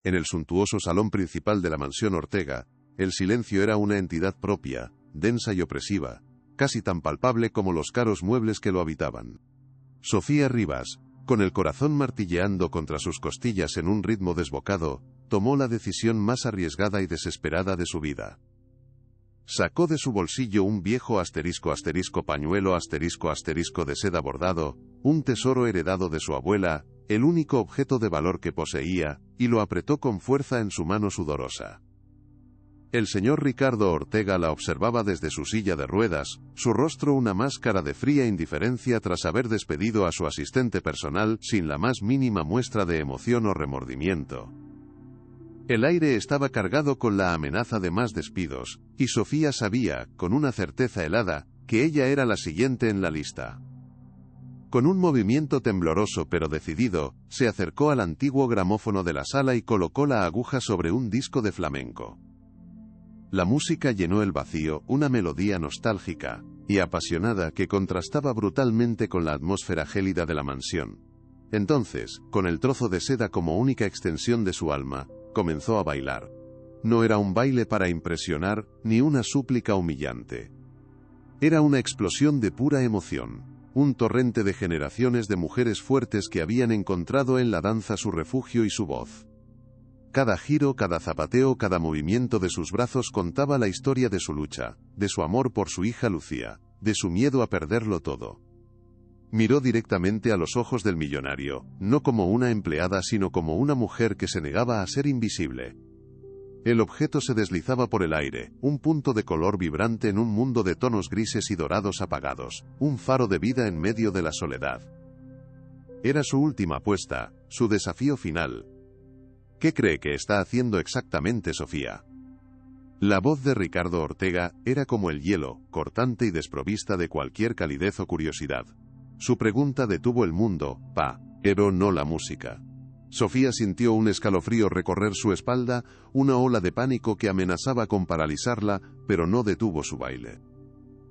En el suntuoso salón principal de la mansión Ortega, el silencio era una entidad propia, densa y opresiva, casi tan palpable como los caros muebles que lo habitaban. Sofía Rivas, con el corazón martilleando contra sus costillas en un ritmo desbocado, tomó la decisión más arriesgada y desesperada de su vida. Sacó de su bolsillo un viejo pañuelo de seda bordado, un tesoro heredado de su abuela, el único objeto de valor que poseía, y lo apretó con fuerza en su mano sudorosa. El señor Ricardo Ortega la observaba desde su silla de ruedas, su rostro una máscara de fría indiferencia tras haber despedido a su asistente personal sin la más mínima muestra de emoción o remordimiento. El aire estaba cargado con la amenaza de más despidos, y Sofía sabía, con una certeza helada, que ella era la siguiente en la lista. Con un movimiento tembloroso pero decidido, se acercó al antiguo gramófono de la sala y colocó la aguja sobre un disco de flamenco. La música llenó el vacío, una melodía nostálgica y apasionada que contrastaba brutalmente con la atmósfera gélida de la mansión. Entonces, con el trozo de seda como única extensión de su alma, comenzó a bailar. No era un baile para impresionar, ni una súplica humillante. Era una explosión de pura emoción, un torrente de generaciones de mujeres fuertes que habían encontrado en la danza su refugio y su voz. Cada giro, cada zapateo, cada movimiento de sus brazos contaba la historia de su lucha, de su amor por su hija Lucía, de su miedo a perderlo todo. Miró directamente a los ojos del millonario, no como una empleada sino como una mujer que se negaba a ser invisible. El objeto se deslizaba por el aire, un punto de color vibrante en un mundo de tonos grises y dorados apagados, un faro de vida en medio de la soledad. Era su última apuesta, su desafío final. ¿Qué cree que está haciendo exactamente Sofía? La voz de Ricardo Ortega era como el hielo, cortante y desprovista de cualquier calidez o curiosidad. Su pregunta detuvo el mundo, pero no la música. Sofía sintió un escalofrío recorrer su espalda, una ola de pánico que amenazaba con paralizarla, pero no detuvo su baile.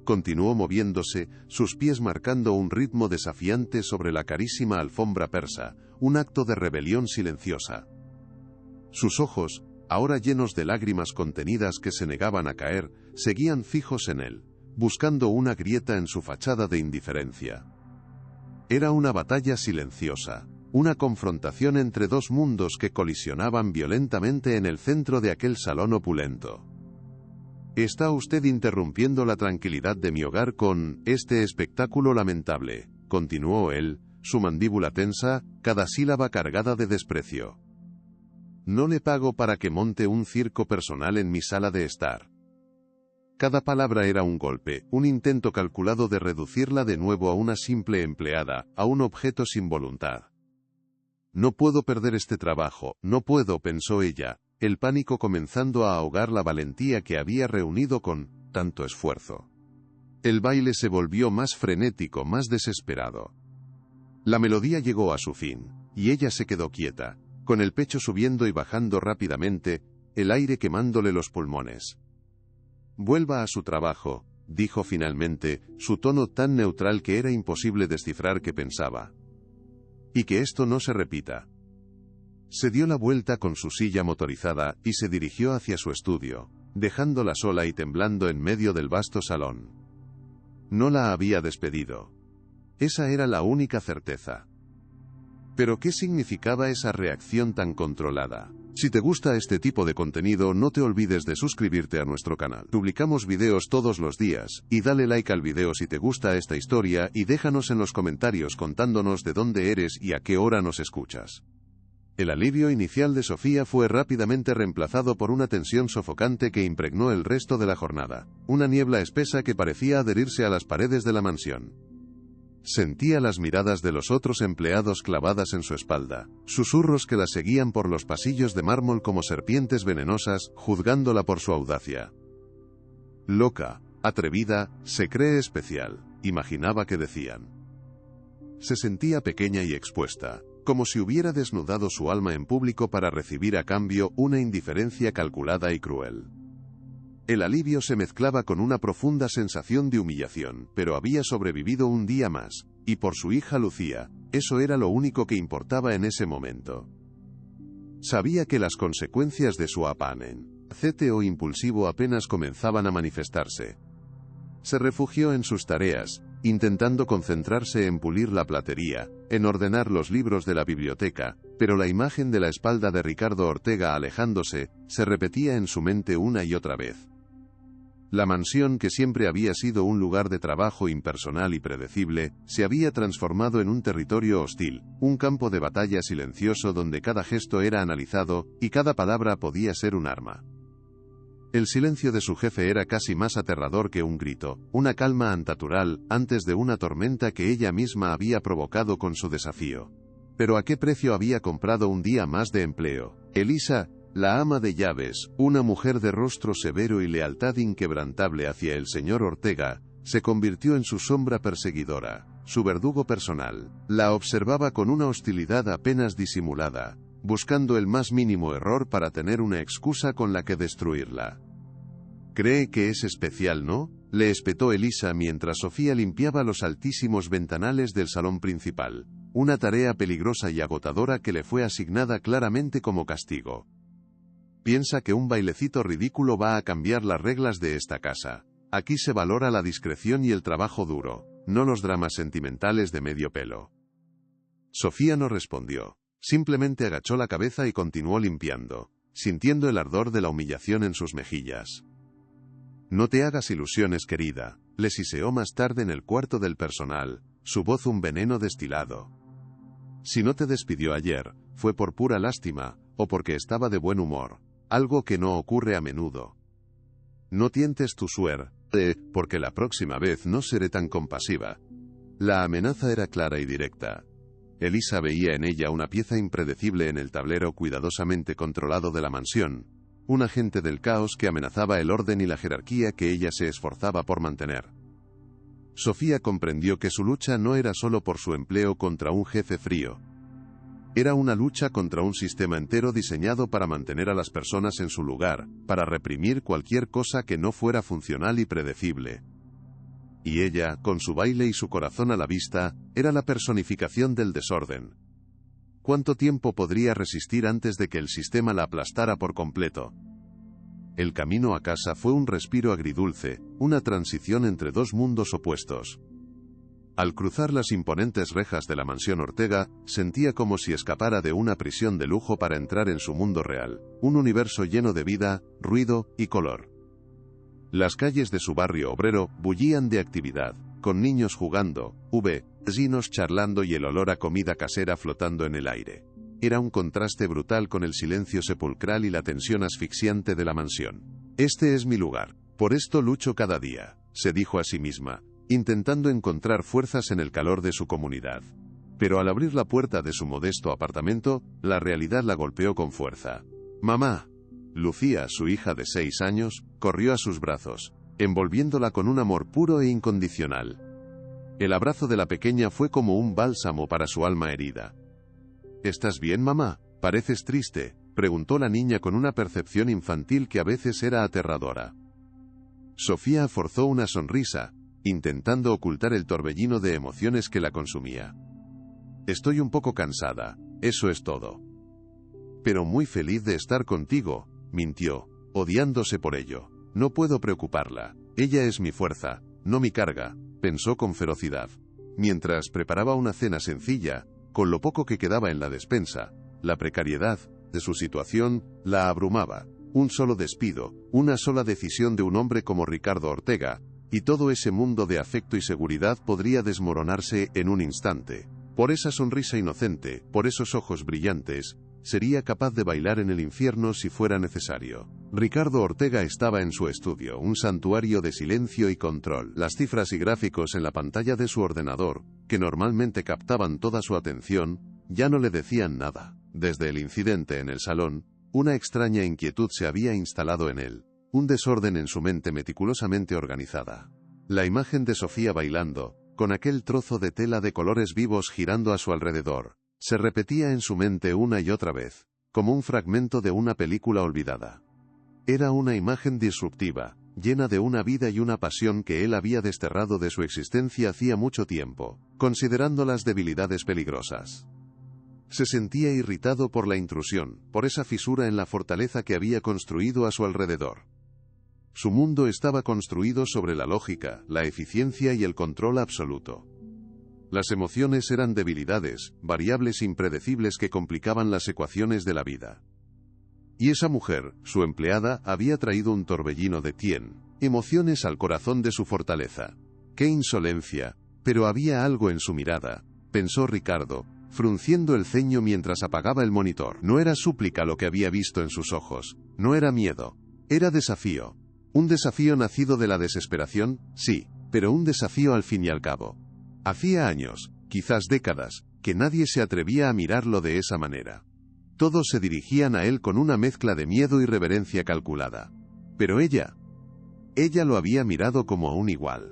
Continuó moviéndose, sus pies marcando un ritmo desafiante sobre la carísima alfombra persa, un acto de rebelión silenciosa. Sus ojos, ahora llenos de lágrimas contenidas que se negaban a caer, seguían fijos en él, buscando una grieta en su fachada de indiferencia. Era una batalla silenciosa, una confrontación entre dos mundos que colisionaban violentamente en el centro de aquel salón opulento. «Está usted interrumpiendo la tranquilidad de mi hogar con este espectáculo lamentable», continuó él, su mandíbula tensa, cada sílaba cargada de desprecio. «No le pago para que monte un circo personal en mi sala de estar». Cada palabra era un golpe, un intento calculado de reducirla de nuevo a una simple empleada, a un objeto sin voluntad. «No puedo perder este trabajo, no puedo», pensó ella, el pánico comenzando a ahogar la valentía que había reunido con tanto esfuerzo. El baile se volvió más frenético, más desesperado. La melodía llegó a su fin, y ella se quedó quieta, con el pecho subiendo y bajando rápidamente, el aire quemándole los pulmones. «Vuelva a su trabajo», dijo finalmente, su tono tan neutral que era imposible descifrar qué pensaba. «Y que esto no se repita». Se dio la vuelta con su silla motorizada y se dirigió hacia su estudio, dejándola sola y temblando en medio del vasto salón. No la había despedido. Esa era la única certeza. Pero ¿qué significaba esa reacción tan controlada? Si te gusta este tipo de contenido, no te olvides de suscribirte a nuestro canal. Publicamos videos todos los días, y dale like al video si te gusta esta historia y déjanos en los comentarios contándonos de dónde eres y a qué hora nos escuchas. El alivio inicial de Sofía fue rápidamente reemplazado por una tensión sofocante que impregnó el resto de la jornada, una niebla espesa que parecía adherirse a las paredes de la mansión. Sentía las miradas de los otros empleados clavadas en su espalda, susurros que la seguían por los pasillos de mármol como serpientes venenosas, juzgándola por su audacia. «Loca, atrevida, se cree especial», imaginaba que decían. Se sentía pequeña y expuesta, como si hubiera desnudado su alma en público para recibir a cambio una indiferencia calculada y cruel. El alivio se mezclaba con una profunda sensación de humillación, pero había sobrevivido un día más, y por su hija Lucía, eso era lo único que importaba en ese momento. Sabía que las consecuencias de su apático o impulsivo apenas comenzaban a manifestarse. Se refugió en sus tareas, intentando concentrarse en pulir la platería, en ordenar los libros de la biblioteca, pero la imagen de la espalda de Ricardo Ortega alejándose, se repetía en su mente una y otra vez. La mansión, que siempre había sido un lugar de trabajo impersonal y predecible, se había transformado en un territorio hostil, un campo de batalla silencioso donde cada gesto era analizado, y cada palabra podía ser un arma. El silencio de su jefe era casi más aterrador que un grito, una calma antnatural, antes de una tormenta que ella misma había provocado con su desafío. Pero ¿a qué precio había comprado un día más de empleo? Elisa, la ama de llaves, una mujer de rostro severo y lealtad inquebrantable hacia el señor Ortega, se convirtió en su sombra perseguidora, su verdugo personal. La observaba con una hostilidad apenas disimulada, buscando el más mínimo error para tener una excusa con la que destruirla. «Cree que es especial, ¿no?», le espetó Elisa mientras Sofía limpiaba los altísimos ventanales del salón principal, una tarea peligrosa y agotadora que le fue asignada claramente como castigo. «Piensa que un bailecito ridículo va a cambiar las reglas de esta casa. Aquí se valora la discreción y el trabajo duro, no los dramas sentimentales de medio pelo». Sofía no respondió. Simplemente agachó la cabeza y continuó limpiando, sintiendo el ardor de la humillación en sus mejillas. «No te hagas ilusiones, querida», le siseó más tarde en el cuarto del personal, su voz un veneno destilado. «Si no te despidió ayer, fue por pura lástima, o porque estaba de buen humor, algo que no ocurre a menudo. No tientes tu suerte, porque la próxima vez no seré tan compasiva». La amenaza era clara y directa. Elisa veía en ella una pieza impredecible en el tablero cuidadosamente controlado de la mansión, un agente del caos que amenazaba el orden y la jerarquía que ella se esforzaba por mantener. Sofía comprendió que su lucha no era solo por su empleo contra un jefe frío. Era una lucha contra un sistema entero diseñado para mantener a las personas en su lugar, para reprimir cualquier cosa que no fuera funcional y predecible. Y ella, con su baile y su corazón a la vista, era la personificación del desorden. ¿Cuánto tiempo podría resistir antes de que el sistema la aplastara por completo? El camino a casa fue un respiro agridulce, una transición entre dos mundos opuestos. Al cruzar las imponentes rejas de la mansión Ortega, sentía como si escapara de una prisión de lujo para entrar en su mundo real, un universo lleno de vida, ruido y color. Las calles de su barrio obrero bullían de actividad, con niños jugando, vecinos charlando y el olor a comida casera flotando en el aire. Era un contraste brutal con el silencio sepulcral y la tensión asfixiante de la mansión. «Este es mi lugar, por esto lucho cada día», se dijo a sí misma, intentando encontrar fuerzas en el calor de su comunidad. Pero al abrir la puerta de su modesto apartamento, la realidad la golpeó con fuerza. «Mamá». Lucía, su hija de 6 años, corrió a sus brazos, envolviéndola con un amor puro e incondicional. El abrazo de la pequeña fue como un bálsamo para su alma herida. «¿Estás bien, mamá? Pareces triste», preguntó la niña con una percepción infantil que a veces era aterradora. Sofía forzó una sonrisa, intentando ocultar el torbellino de emociones que la consumía. «Estoy un poco cansada, eso es todo». «Pero muy feliz de estar contigo», mintió, odiándose por ello. «No puedo preocuparla. Ella es mi fuerza, no mi carga», pensó con ferocidad. Mientras preparaba una cena sencilla, con lo poco que quedaba en la despensa, la precariedad de su situación la abrumaba. Un solo despido, una sola decisión de un hombre como Ricardo Ortega, y todo ese mundo de afecto y seguridad podría desmoronarse en un instante. Por esa sonrisa inocente, por esos ojos brillantes, sería capaz de bailar en el infierno si fuera necesario. Ricardo Ortega estaba en su estudio, un santuario de silencio y control. Las cifras y gráficos en la pantalla de su ordenador, que normalmente captaban toda su atención, ya no le decían nada. Desde el incidente en el salón, una extraña inquietud se había instalado en él, un desorden en su mente meticulosamente organizada. La imagen de Sofía bailando, con aquel trozo de tela de colores vivos girando a su alrededor, se repetía en su mente una y otra vez, como un fragmento de una película olvidada. Era una imagen disruptiva, llena de una vida y una pasión que él había desterrado de su existencia hacía mucho tiempo, considerando las debilidades peligrosas. Se sentía irritado por la intrusión, por esa fisura en la fortaleza que había construido a su alrededor. Su mundo estaba construido sobre la lógica, la eficiencia y el control absoluto. Las emociones eran debilidades, variables impredecibles que complicaban las ecuaciones de la vida. Y esa mujer, su empleada, había traído un torbellino de emociones al corazón de su fortaleza. ¡Qué insolencia! Pero había algo en su mirada, pensó Ricardo, frunciendo el ceño mientras apagaba el monitor. No era súplica lo que había visto en sus ojos, no era miedo, era desafío. Un desafío nacido de la desesperación, sí, pero un desafío al fin y al cabo. Hacía años, quizás décadas, que nadie se atrevía a mirarlo de esa manera. Todos se dirigían a él con una mezcla de miedo y reverencia calculada. Pero ella lo había mirado como a un igual.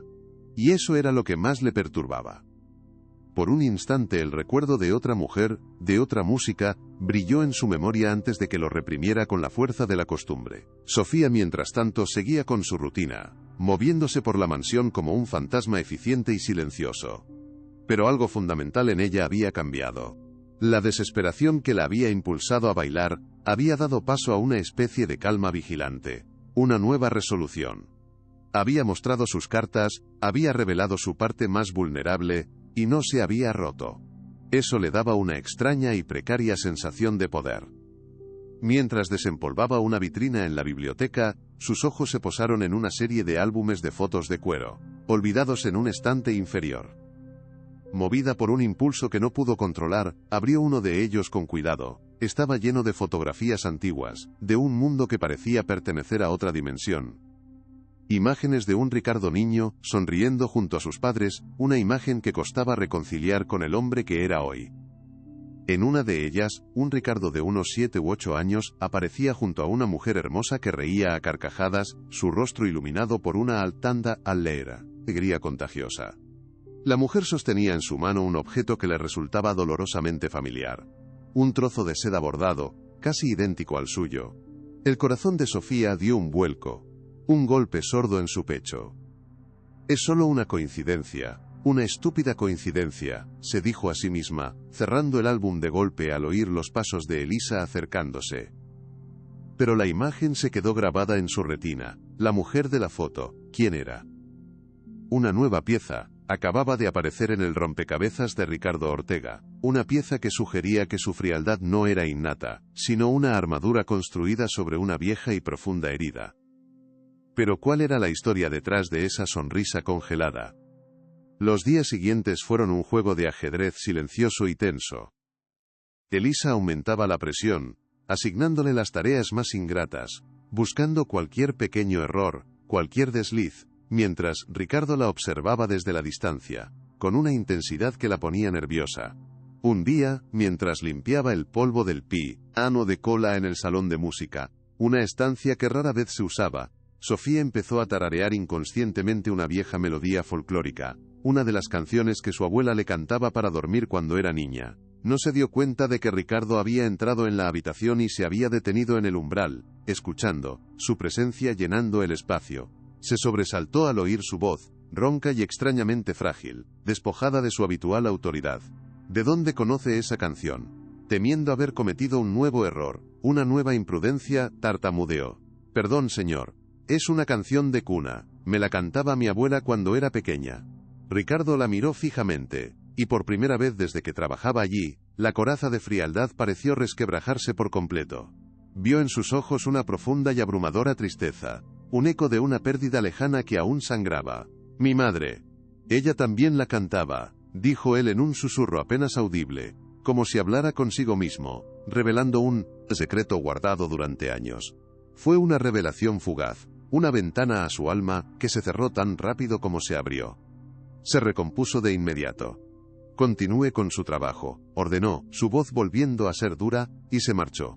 Y eso era lo que más le perturbaba. Por un instante el recuerdo de otra mujer, de otra música, brilló en su memoria antes de que lo reprimiera con la fuerza de la costumbre. Sofía, mientras tanto, seguía con su rutina, moviéndose por la mansión como un fantasma eficiente y silencioso. Pero algo fundamental en ella había cambiado. La desesperación que la había impulsado a bailar, había dado paso a una especie de calma vigilante, una nueva resolución. Había mostrado sus cartas, había revelado su parte más vulnerable, y no se había roto. Eso le daba una extraña y precaria sensación de poder. Mientras desempolvaba una vitrina en la biblioteca, sus ojos se posaron en una serie de álbumes de fotos de cuero, olvidados en un estante inferior. Movida por un impulso que no pudo controlar, abrió uno de ellos con cuidado. Estaba lleno de fotografías antiguas, de un mundo que parecía pertenecer a otra dimensión. Imágenes de un Ricardo niño, sonriendo junto a sus padres, una imagen que costaba reconciliar con el hombre que era hoy. En una de ellas, un Ricardo de unos 7 u 8 años, aparecía junto a una mujer hermosa que reía a carcajadas, su rostro iluminado por una altanda alegría contagiosa. La mujer sostenía en su mano un objeto que le resultaba dolorosamente familiar. Un trozo de seda bordado, casi idéntico al suyo. El corazón de Sofía dio un vuelco. Un golpe sordo en su pecho. Es solo una coincidencia, una estúpida coincidencia, se dijo a sí misma, cerrando el álbum de golpe al oír los pasos de Elisa acercándose. Pero la imagen se quedó grabada en su retina, la mujer de la foto, ¿quién era? Una nueva pieza, acababa de aparecer en el rompecabezas de Ricardo Ortega, una pieza que sugería que su frialdad no era innata, sino una armadura construida sobre una vieja y profunda herida. Pero ¿cuál era la historia detrás de esa sonrisa congelada? Los días siguientes fueron un juego de ajedrez silencioso y tenso. Elisa aumentaba la presión, asignándole las tareas más ingratas, buscando cualquier pequeño error, cualquier desliz, mientras Ricardo la observaba desde la distancia, con una intensidad que la ponía nerviosa. Un día, mientras limpiaba el polvo del piano de cola en el salón de música, una estancia que rara vez se usaba, Sofía empezó a tararear inconscientemente una vieja melodía folclórica, una de las canciones que su abuela le cantaba para dormir cuando era niña. No se dio cuenta de que Ricardo había entrado en la habitación y se había detenido en el umbral, escuchando, su presencia llenando el espacio. Se sobresaltó al oír su voz, ronca y extrañamente frágil, despojada de su habitual autoridad. ¿De dónde conoce esa canción? Temiendo haber cometido un nuevo error, una nueva imprudencia, tartamudeó. Perdón, señor. Es una canción de cuna, me la cantaba mi abuela cuando era pequeña. Ricardo la miró fijamente, y por primera vez desde que trabajaba allí, la coraza de frialdad pareció resquebrajarse por completo. Vio en sus ojos una profunda y abrumadora tristeza, un eco de una pérdida lejana que aún sangraba. Mi madre. Ella también la cantaba, dijo él en un susurro apenas audible, como si hablara consigo mismo, revelando un secreto guardado durante años. Fue una revelación fugaz. Una ventana a su alma, que se cerró tan rápido como se abrió. Se recompuso de inmediato. Continúe con su trabajo, ordenó, su voz volviendo a ser dura, y se marchó.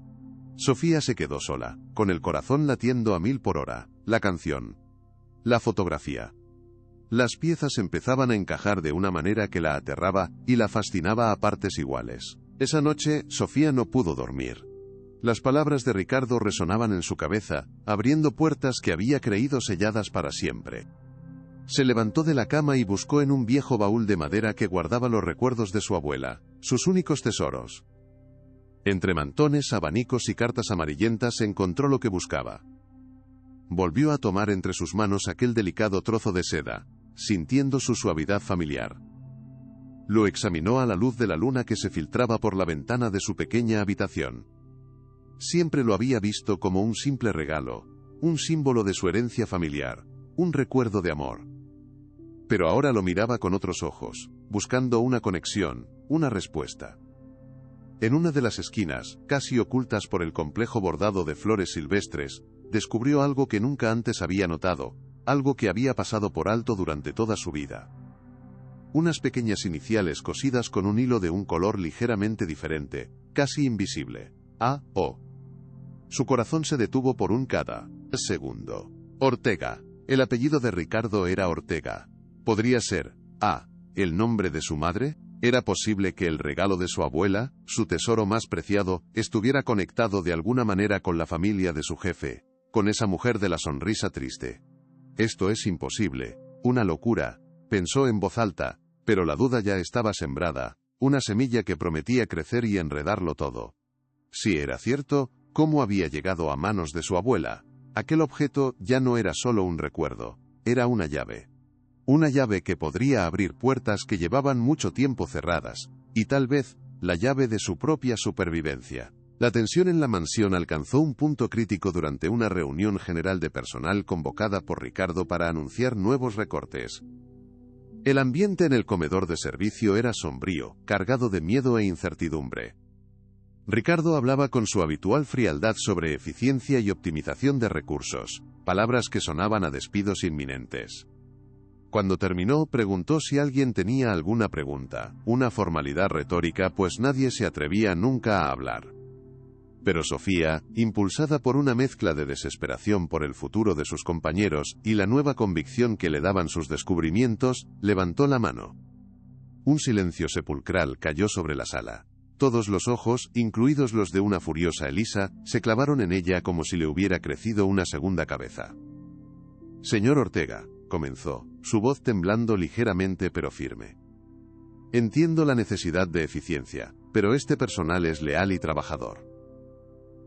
Sofía se quedó sola, con el corazón latiendo a 1000 por hora, la canción. La fotografía. Las piezas empezaban a encajar de una manera que la aterraba, y la fascinaba a partes iguales. Esa noche, Sofía no pudo dormir. Las palabras de Ricardo resonaban en su cabeza, abriendo puertas que había creído selladas para siempre. Se levantó de la cama y buscó en un viejo baúl de madera que guardaba los recuerdos de su abuela, sus únicos tesoros. Entre mantones, abanicos y cartas amarillentas encontró lo que buscaba. Volvió a tomar entre sus manos aquel delicado trozo de seda, sintiendo su suavidad familiar. Lo examinó a la luz de la luna que se filtraba por la ventana de su pequeña habitación. Siempre lo había visto como un simple regalo, un símbolo de su herencia familiar, un recuerdo de amor. Pero ahora lo miraba con otros ojos, buscando una conexión, una respuesta. En una de las esquinas, casi ocultas por el complejo bordado de flores silvestres, descubrió algo que nunca antes había notado, algo que había pasado por alto durante toda su vida. Unas pequeñas iniciales cosidas con un hilo de un color ligeramente diferente, casi invisible. A.O. Su corazón se detuvo por un cada segundo. Ortega. El apellido de Ricardo era Ortega. ¿Podría ser A. el nombre de su madre? ¿Era posible que el regalo de su abuela, su tesoro más preciado, estuviera conectado de alguna manera con la familia de su jefe, con esa mujer de la sonrisa triste? Esto es imposible, una locura, pensó en voz alta, pero la duda ya estaba sembrada, una semilla que prometía crecer y enredarlo todo. Si era cierto, ¿cómo había llegado a manos de su abuela? Aquel objeto ya no era solo un recuerdo, era una llave. Una llave que podría abrir puertas que llevaban mucho tiempo cerradas, y tal vez, la llave de su propia supervivencia. La tensión en la mansión alcanzó un punto crítico durante una reunión general de personal convocada por Ricardo para anunciar nuevos recortes. El ambiente en el comedor de servicio era sombrío, cargado de miedo e incertidumbre. Ricardo hablaba con su habitual frialdad sobre eficiencia y optimización de recursos, palabras que sonaban a despidos inminentes. Cuando terminó, preguntó si alguien tenía alguna pregunta, una formalidad retórica pues nadie se atrevía nunca a hablar. Pero Sofía, impulsada por una mezcla de desesperación por el futuro de sus compañeros y la nueva convicción que le daban sus descubrimientos, levantó la mano. Un silencio sepulcral cayó sobre la sala. Todos los ojos, incluidos los de una furiosa Elisa, se clavaron en ella como si le hubiera crecido una segunda cabeza. Señor Ortega, comenzó, su voz temblando ligeramente pero firme. Entiendo la necesidad de eficiencia, pero este personal es leal y trabajador.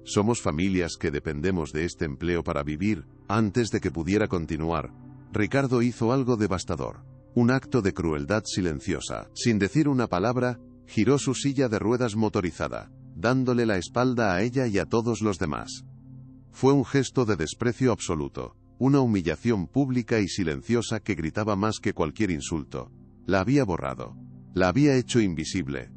Somos familias que dependemos de este empleo para vivir. Antes de que pudiera continuar, Ricardo hizo algo devastador. Un acto de crueldad silenciosa. Sin decir una palabra, giró su silla de ruedas motorizada, dándole la espalda a ella y a todos los demás. Fue un gesto de desprecio absoluto. Una humillación pública y silenciosa que gritaba más que cualquier insulto. La había borrado. La había hecho invisible.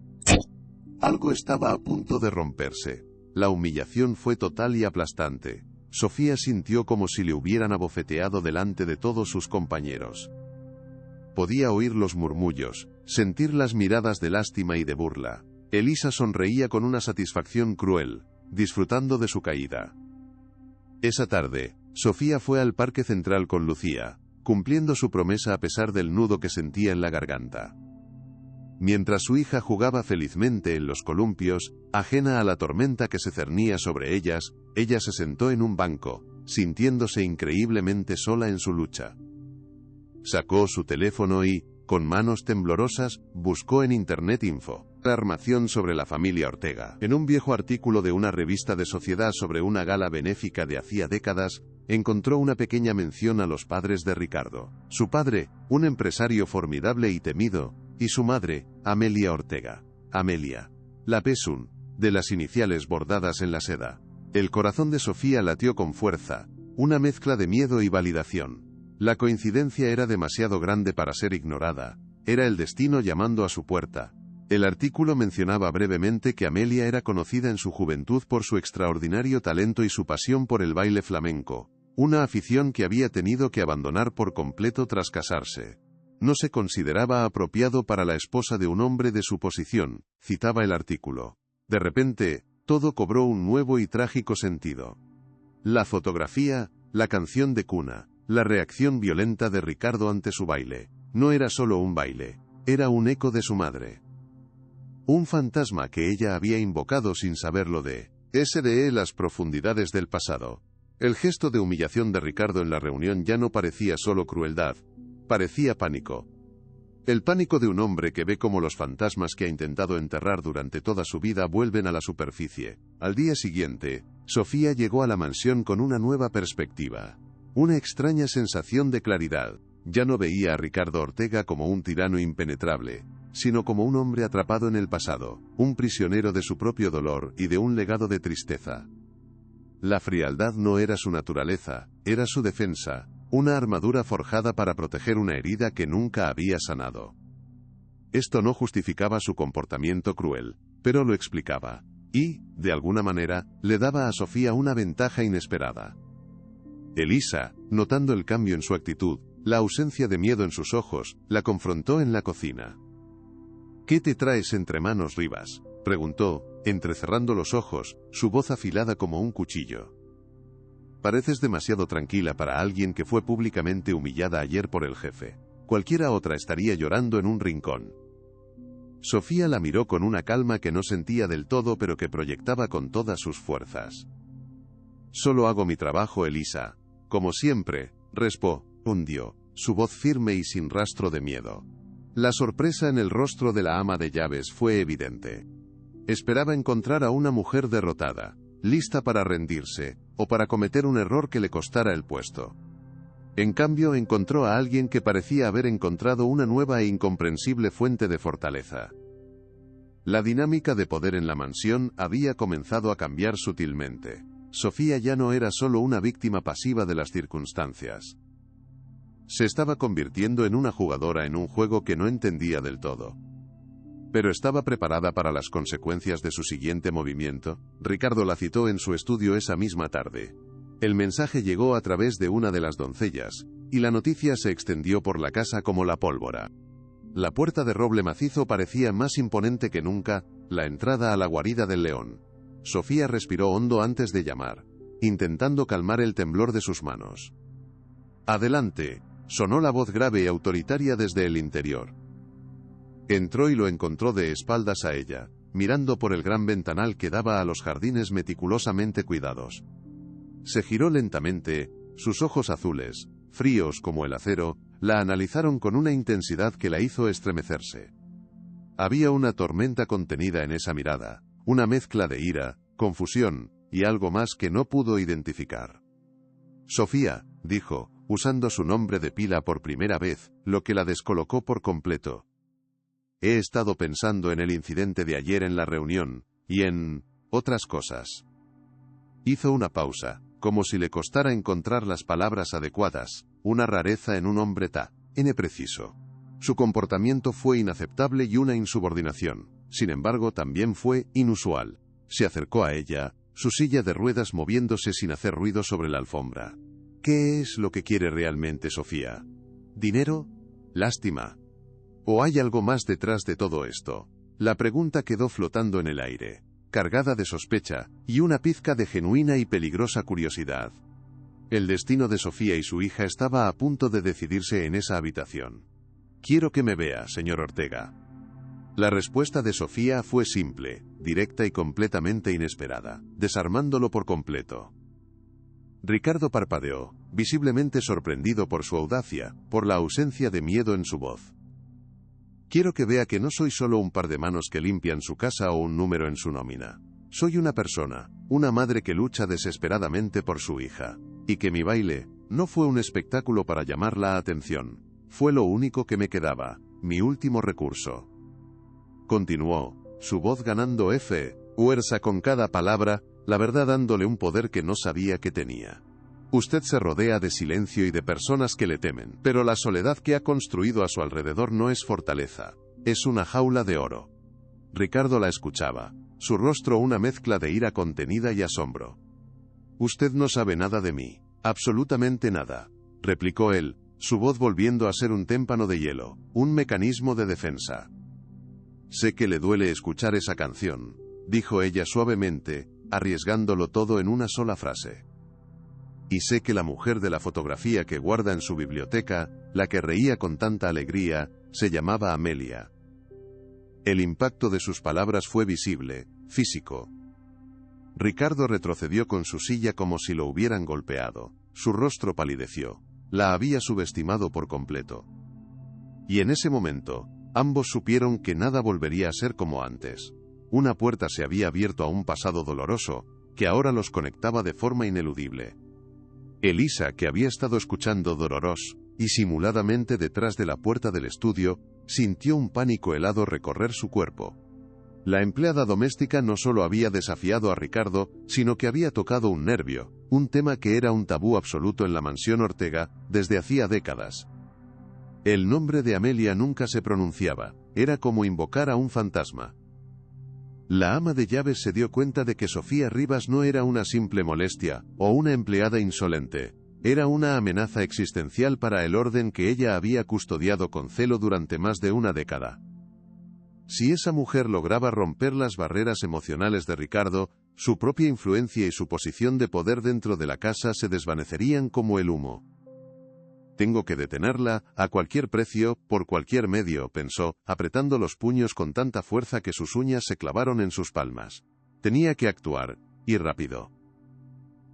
Algo estaba a punto de romperse. La humillación fue total y aplastante. Sofía sintió como si le hubieran abofeteado delante de todos sus compañeros. Podía oír los murmullos, sentir las miradas de lástima y de burla. Elisa sonreía con una satisfacción cruel, disfrutando de su caída. Esa tarde, Sofía fue al Parque Central con Lucía, cumpliendo su promesa a pesar del nudo que sentía en la garganta. Mientras su hija jugaba felizmente en los columpios, ajena a la tormenta que se cernía sobre ellas, ella se sentó en un banco, sintiéndose increíblemente sola en su lucha. Sacó su teléfono y, con manos temblorosas, buscó en Internet información sobre la familia Ortega. En un viejo artículo de una revista de sociedad sobre una gala benéfica de hacía décadas, encontró una pequeña mención a los padres de Ricardo. Su padre, un empresario formidable y temido, y su madre, Amelia Ortega. Amelia. La Pesun, de las iniciales bordadas en la seda. El corazón de Sofía latió con fuerza, una mezcla de miedo y validación. La coincidencia era demasiado grande para ser ignorada. Era el destino llamando a su puerta. El artículo mencionaba brevemente que Amelia era conocida en su juventud por su extraordinario talento y su pasión por el baile flamenco, una afición que había tenido que abandonar por completo tras casarse. No se consideraba apropiado para la esposa de un hombre de su posición, citaba el artículo. De repente, todo cobró un nuevo y trágico sentido. La fotografía, la canción de cuna, la reacción violenta de Ricardo ante su baile, no era solo un baile, era un eco de su madre. Un fantasma que ella había invocado sin saberlo de SDE las profundidades del pasado. El gesto de humillación de Ricardo en la reunión ya no parecía solo crueldad, parecía pánico. El pánico de un hombre que ve cómo los fantasmas que ha intentado enterrar durante toda su vida vuelven a la superficie. Al día siguiente, Sofía llegó a la mansión con una nueva perspectiva. Una extraña sensación de claridad. Ya no veía a Ricardo Ortega como un tirano impenetrable, sino como un hombre atrapado en el pasado, un prisionero de su propio dolor y de un legado de tristeza. La frialdad no era su naturaleza, era su defensa, una armadura forjada para proteger una herida que nunca había sanado. Esto no justificaba su comportamiento cruel, pero lo explicaba, y, de alguna manera, le daba a Sofía una ventaja inesperada. Elisa, notando el cambio en su actitud, la ausencia de miedo en sus ojos, la confrontó en la cocina. «¿Qué te traes entre manos, Rivas?», preguntó, entrecerrando los ojos, su voz afilada como un cuchillo. «Pareces demasiado tranquila para alguien que fue públicamente humillada ayer por el jefe. Cualquiera otra estaría llorando en un rincón». Sofía la miró con una calma que no sentía del todo pero que proyectaba con todas sus fuerzas. «Solo hago mi trabajo, Elisa. Como siempre», respondió, su voz firme y sin rastro de miedo. La sorpresa en el rostro de la ama de llaves fue evidente. Esperaba encontrar a una mujer derrotada, lista para rendirse, o para cometer un error que le costara el puesto. En cambio, encontró a alguien que parecía haber encontrado una nueva e incomprensible fuente de fortaleza. La dinámica de poder en la mansión había comenzado a cambiar sutilmente. Sofía ya no era solo una víctima pasiva de las circunstancias. Se estaba convirtiendo en una jugadora en un juego que no entendía del todo. Pero estaba preparada para las consecuencias de su siguiente movimiento. Ricardo la citó en su estudio esa misma tarde. El mensaje llegó a través de una de las doncellas, y la noticia se extendió por la casa como la pólvora. La puerta de roble macizo parecía más imponente que nunca, la entrada a la guarida del león. Sofía respiró hondo antes de llamar, intentando calmar el temblor de sus manos. «Adelante», sonó la voz grave y autoritaria desde el interior. Entró y lo encontró de espaldas a ella, mirando por el gran ventanal que daba a los jardines meticulosamente cuidados. Se giró lentamente, sus ojos azules, fríos como el acero, la analizaron con una intensidad que la hizo estremecerse. Había una tormenta contenida en esa mirada, una mezcla de ira, confusión, y algo más que no pudo identificar. «Sofía», dijo, usando su nombre de pila por primera vez, lo que la descolocó por completo. «He estado pensando en el incidente de ayer en la reunión, y en otras cosas». Hizo una pausa, como si le costara encontrar las palabras adecuadas, una rareza en un hombre tan preciso. Su comportamiento fue inaceptable y una insubordinación, sin embargo también fue inusual. Se acercó a ella, su silla de ruedas moviéndose sin hacer ruido sobre la alfombra. «¿Qué es lo que quiere realmente Sofía? ¿Dinero? ¿Lástima? ¿O hay algo más detrás de todo esto?». La pregunta quedó flotando en el aire, cargada de sospecha, y una pizca de genuina y peligrosa curiosidad. El destino de Sofía y su hija estaba a punto de decidirse en esa habitación. «Quiero que me vea, señor Ortega». La respuesta de Sofía fue simple, directa y completamente inesperada, desarmándolo por completo. Ricardo parpadeó, visiblemente sorprendido por su audacia, por la ausencia de miedo en su voz. «Quiero que vea que no soy solo un par de manos que limpian su casa o un número en su nómina. Soy una persona, una madre que lucha desesperadamente por su hija. Y que mi baile no fue un espectáculo para llamar la atención. Fue lo único que me quedaba, mi último recurso». Continuó, su voz ganando fuerza con cada palabra, la verdad dándole un poder que no sabía que tenía. «Usted se rodea de silencio y de personas que le temen, pero la soledad que ha construido a su alrededor no es fortaleza, es una jaula de oro». Ricardo la escuchaba, su rostro una mezcla de ira contenida y asombro. «Usted no sabe nada de mí, absolutamente nada», replicó él, su voz volviendo a ser un témpano de hielo, un mecanismo de defensa. «Sé que le duele escuchar esa canción», dijo ella suavemente, arriesgándolo todo en una sola frase. «Y sé que la mujer de la fotografía que guarda en su biblioteca, la que reía con tanta alegría, se llamaba Amelia». El impacto de sus palabras fue visible, físico. Ricardo retrocedió con su silla como si lo hubieran golpeado, su rostro palideció. La había subestimado por completo. Y en ese momento, ambos supieron que nada volvería a ser como antes. Una puerta se había abierto a un pasado doloroso, que ahora los conectaba de forma ineludible. Elisa, que había estado escuchando Dororos, disimuladamente detrás de la puerta del estudio, sintió un pánico helado recorrer su cuerpo. La empleada doméstica no solo había desafiado a Ricardo, sino que había tocado un nervio, un tema que era un tabú absoluto en la mansión Ortega, desde hacía décadas. El nombre de Amelia nunca se pronunciaba, era como invocar a un fantasma. La ama de llaves se dio cuenta de que Sofía Rivas no era una simple molestia, o una empleada insolente. Era una amenaza existencial para el orden que ella había custodiado con celo durante más de una década. Si esa mujer lograba romper las barreras emocionales de Ricardo, su propia influencia y su posición de poder dentro de la casa se desvanecerían como el humo. Tengo que detenerla, a cualquier precio, por cualquier medio, pensó, apretando los puños con tanta fuerza que sus uñas se clavaron en sus palmas. Tenía que actuar, y rápido.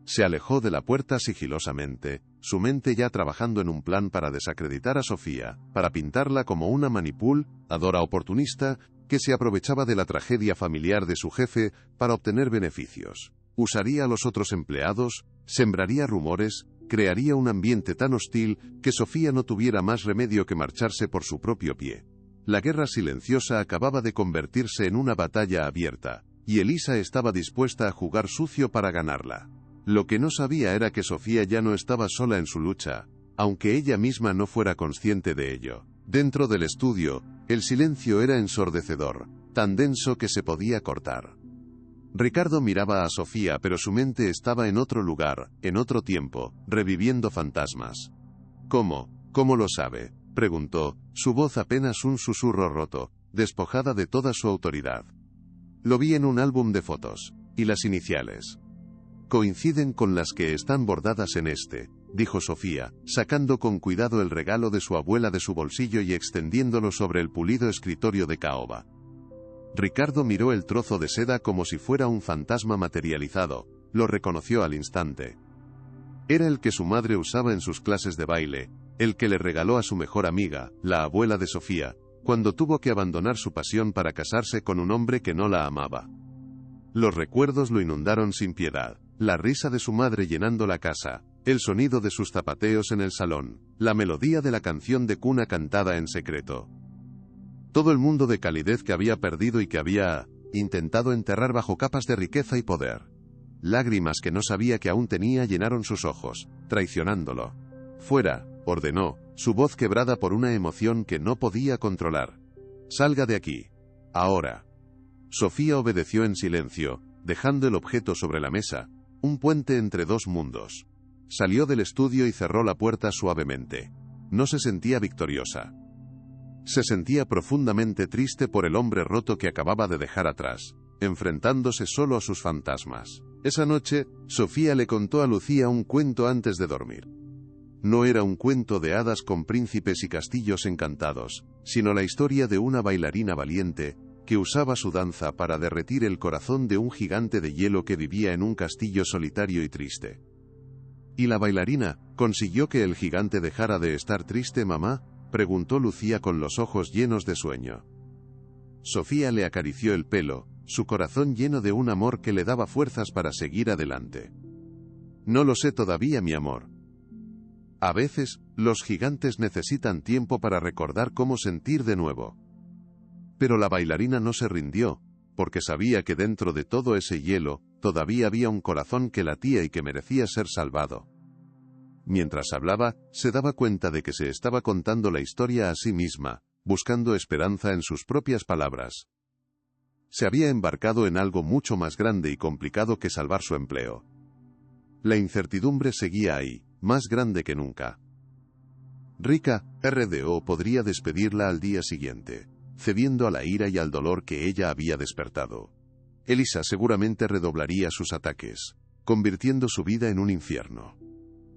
Se alejó de la puerta sigilosamente, su mente ya trabajando en un plan para desacreditar a Sofía, para pintarla como una manipuladora oportunista, que se aprovechaba de la tragedia familiar de su jefe para obtener beneficios. Usaría a los otros empleados, sembraría rumores, crearía un ambiente tan hostil que Sofía no tuviera más remedio que marcharse por su propio pie. La guerra silenciosa acababa de convertirse en una batalla abierta, y Elisa estaba dispuesta a jugar sucio para ganarla. Lo que no sabía era que Sofía ya no estaba sola en su lucha, aunque ella misma no fuera consciente de ello. Dentro del estudio, el silencio era ensordecedor, tan denso que se podía cortar. Ricardo miraba a Sofía, pero su mente estaba en otro lugar, en otro tiempo, reviviendo fantasmas. ¿Cómo? ¿Cómo lo sabe?, preguntó, su voz apenas un susurro roto, despojada de toda su autoridad. Lo vi en un álbum de fotos, y las iniciales coinciden con las que están bordadas en este, dijo Sofía, sacando con cuidado el regalo de su abuela de su bolsillo y extendiéndolo sobre el pulido escritorio de caoba. Ricardo miró el trozo de seda como si fuera un fantasma materializado, lo reconoció al instante. Era el que su madre usaba en sus clases de baile, el que le regaló a su mejor amiga, la abuela de Sofía, cuando tuvo que abandonar su pasión para casarse con un hombre que no la amaba. Los recuerdos lo inundaron sin piedad, la risa de su madre llenando la casa, el sonido de sus zapateos en el salón, la melodía de la canción de cuna cantada en secreto. Todo el mundo de calidez que había perdido y que había intentado enterrar bajo capas de riqueza y poder. Lágrimas que no sabía que aún tenía llenaron sus ojos, traicionándolo. «Fuera», ordenó, su voz quebrada por una emoción que no podía controlar. «Salga de aquí. Ahora». Sofía obedeció en silencio, dejando el objeto sobre la mesa, un puente entre dos mundos. Salió del estudio y cerró la puerta suavemente. No se sentía victoriosa. Se sentía profundamente triste por el hombre roto que acababa de dejar atrás, enfrentándose solo a sus fantasmas. Esa noche, Sofía le contó a Lucía un cuento antes de dormir. No era un cuento de hadas con príncipes y castillos encantados, sino la historia de una bailarina valiente, que usaba su danza para derretir el corazón de un gigante de hielo que vivía en un castillo solitario y triste. ¿Y la bailarina consiguió que el gigante dejara de estar triste, mamá?, preguntó Lucía con los ojos llenos de sueño. Sofía le acarició el pelo, su corazón lleno de un amor que le daba fuerzas para seguir adelante. No lo sé todavía, mi amor. A veces, los gigantes necesitan tiempo para recordar cómo sentir de nuevo. Pero la bailarina no se rindió, porque sabía que dentro de todo ese hielo, todavía había un corazón que latía y que merecía ser salvado. Mientras hablaba, se daba cuenta de que se estaba contando la historia a sí misma, buscando esperanza en sus propias palabras. Se había embarcado en algo mucho más grande y complicado que salvar su empleo. La incertidumbre seguía ahí, más grande que nunca. Rica, RDO podría despedirla al día siguiente, cediendo a la ira y al dolor que ella había despertado. Elisa seguramente redoblaría sus ataques, convirtiendo su vida en un infierno.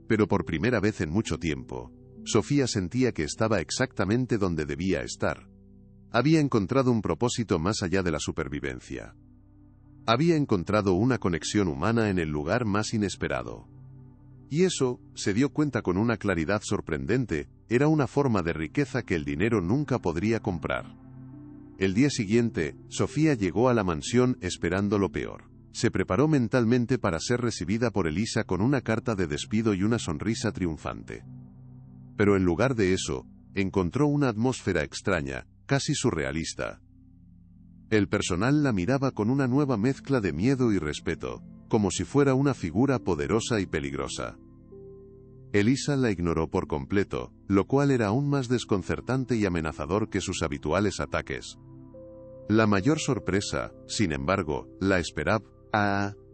Pero por primera vez en mucho tiempo, Sofía sentía que estaba exactamente donde debía estar. Había encontrado un propósito más allá de la supervivencia. Había encontrado una conexión humana en el lugar más inesperado. Y eso, se dio cuenta con una claridad sorprendente, era una forma de riqueza que el dinero nunca podría comprar. El día siguiente, Sofía llegó a la mansión esperando lo peor. Se preparó mentalmente para ser recibida por Elisa con una carta de despido y una sonrisa triunfante. Pero en lugar de eso, encontró una atmósfera extraña, casi surrealista. El personal la miraba con una nueva mezcla de miedo y respeto, como si fuera una figura poderosa y peligrosa. Elisa la ignoró por completo, lo cual era aún más desconcertante y amenazador que sus habituales ataques. La mayor sorpresa, sin embargo, la esperaba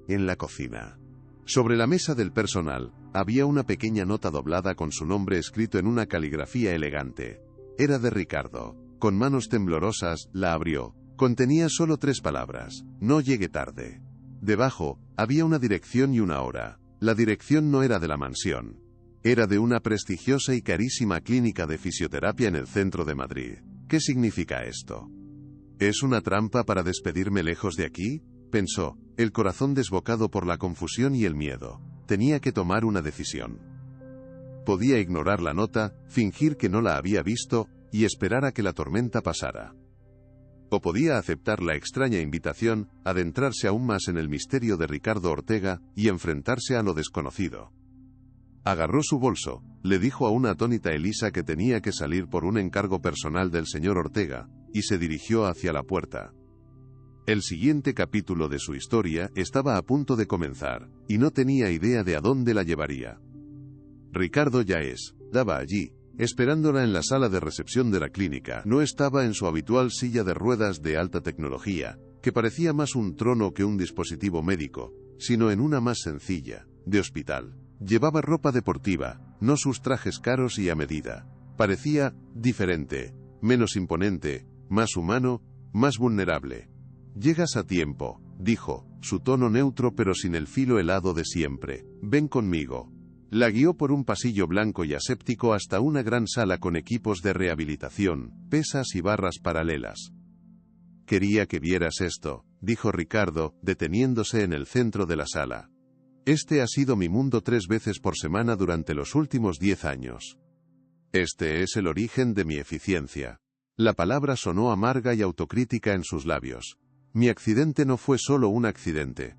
en la cocina. Sobre la mesa del personal, había una pequeña nota doblada con su nombre escrito en una caligrafía elegante. Era de Ricardo. Con manos temblorosas, la abrió. Contenía solo 3 palabras: no llegue tarde. Debajo, había una dirección y una hora. La dirección no era de la mansión. Era de una prestigiosa y carísima clínica de fisioterapia en el centro de Madrid. ¿Qué significa esto? ¿Es una trampa para despedirme lejos de aquí?, pensó, el corazón desbocado por la confusión y el miedo. Tenía que tomar una decisión. Podía ignorar la nota, fingir que no la había visto, y esperar a que la tormenta pasara. O podía aceptar la extraña invitación, adentrarse aún más en el misterio de Ricardo Ortega, y enfrentarse a lo desconocido. Agarró su bolso, le dijo a una atónita Elisa que tenía que salir por un encargo personal del señor Ortega, y se dirigió hacia la puerta. El siguiente capítulo de su historia estaba a punto de comenzar, y no tenía idea de a dónde la llevaría. Ricardo Yaes estaba allí, esperándola en la sala de recepción de la clínica. No estaba en su habitual silla de ruedas de alta tecnología, que parecía más un trono que un dispositivo médico, sino en una más sencilla, de hospital. Llevaba ropa deportiva, no sus trajes caros y a medida. Parecía diferente, menos imponente, más humano, más vulnerable. «Llegas a tiempo», dijo, su tono neutro pero sin el filo helado de siempre. «Ven conmigo». La guió por un pasillo blanco y aséptico hasta una gran sala con equipos de rehabilitación, pesas y barras paralelas. «Quería que vieras esto», dijo Ricardo, deteniéndose en el centro de la sala. «Este ha sido mi mundo 3 veces por semana durante los últimos 10 años. Este es el origen de mi eficiencia». La palabra sonó amarga y autocrítica en sus labios. Mi accidente no fue solo un accidente.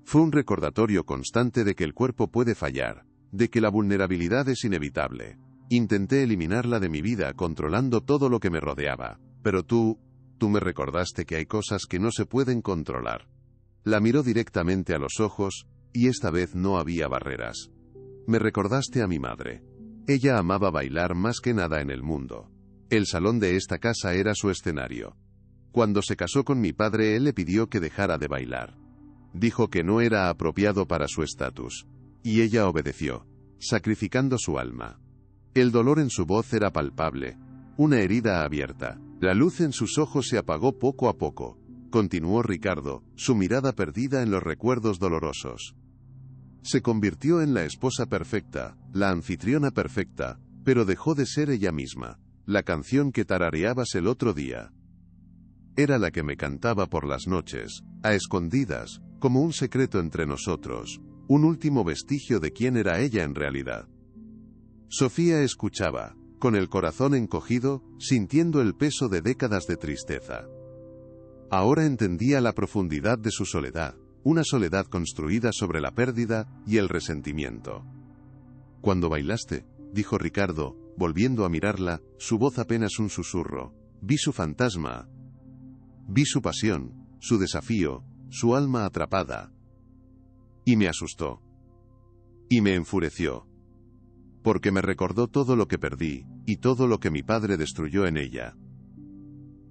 Fue un recordatorio constante de que el cuerpo puede fallar, de que la vulnerabilidad es inevitable. Intenté eliminarla de mi vida controlando todo lo que me rodeaba. Pero tú me recordaste que hay cosas que no se pueden controlar. La miró directamente a los ojos, y esta vez no había barreras. Me recordaste a mi madre. Ella amaba bailar más que nada en el mundo. El salón de esta casa era su escenario. Cuando se casó con mi padre, él le pidió que dejara de bailar. Dijo que no era apropiado para su estatus. Y ella obedeció, sacrificando su alma. El dolor en su voz era palpable. Una herida abierta. La luz en sus ojos se apagó poco a poco. Continuó Ricardo, su mirada perdida en los recuerdos dolorosos. Se convirtió en la esposa perfecta, la anfitriona perfecta, pero dejó de ser ella misma. La canción que tarareabas el otro día. Era la que me cantaba por las noches, a escondidas, como un secreto entre nosotros, un último vestigio de quién era ella en realidad. Sofía escuchaba, con el corazón encogido, sintiendo el peso de décadas de tristeza. Ahora entendía la profundidad de su soledad, una soledad construida sobre la pérdida y el resentimiento. «Cuando bailaste», dijo Ricardo, volviendo a mirarla, su voz apenas un susurro, «vi su fantasma. Vi su pasión, su desafío, su alma atrapada. Y me asustó. Y me enfureció. Porque me recordó todo lo que perdí, y todo lo que mi padre destruyó en ella».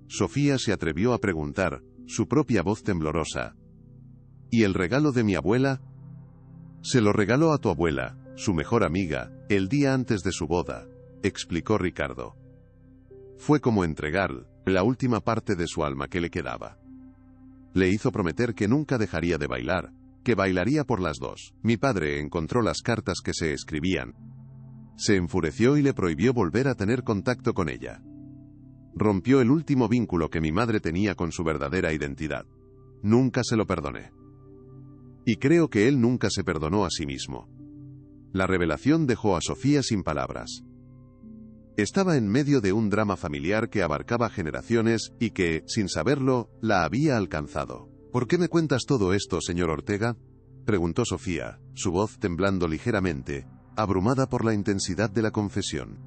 Sofía se atrevió a preguntar, su propia voz temblorosa. «¿Y el regalo de mi abuela?» «Se lo regaló a tu abuela, su mejor amiga, el día antes de su boda», explicó Ricardo. «Fue como entregar la última parte de su alma que le quedaba. Le hizo prometer que nunca dejaría de bailar, que bailaría por las 2. Mi padre encontró las cartas que se escribían. Se enfureció y le prohibió volver a tener contacto con ella. Rompió el último vínculo que mi madre tenía con su verdadera identidad. Nunca se lo perdoné. Y creo que él nunca se perdonó a sí mismo. La revelación dejó a Sofía sin palabras. Estaba en medio de un drama familiar que abarcaba generaciones y que, sin saberlo, la había alcanzado. ¿Por qué me cuentas todo esto, señor Ortega?, preguntó Sofía, su voz temblando ligeramente, abrumada por la intensidad de la confesión.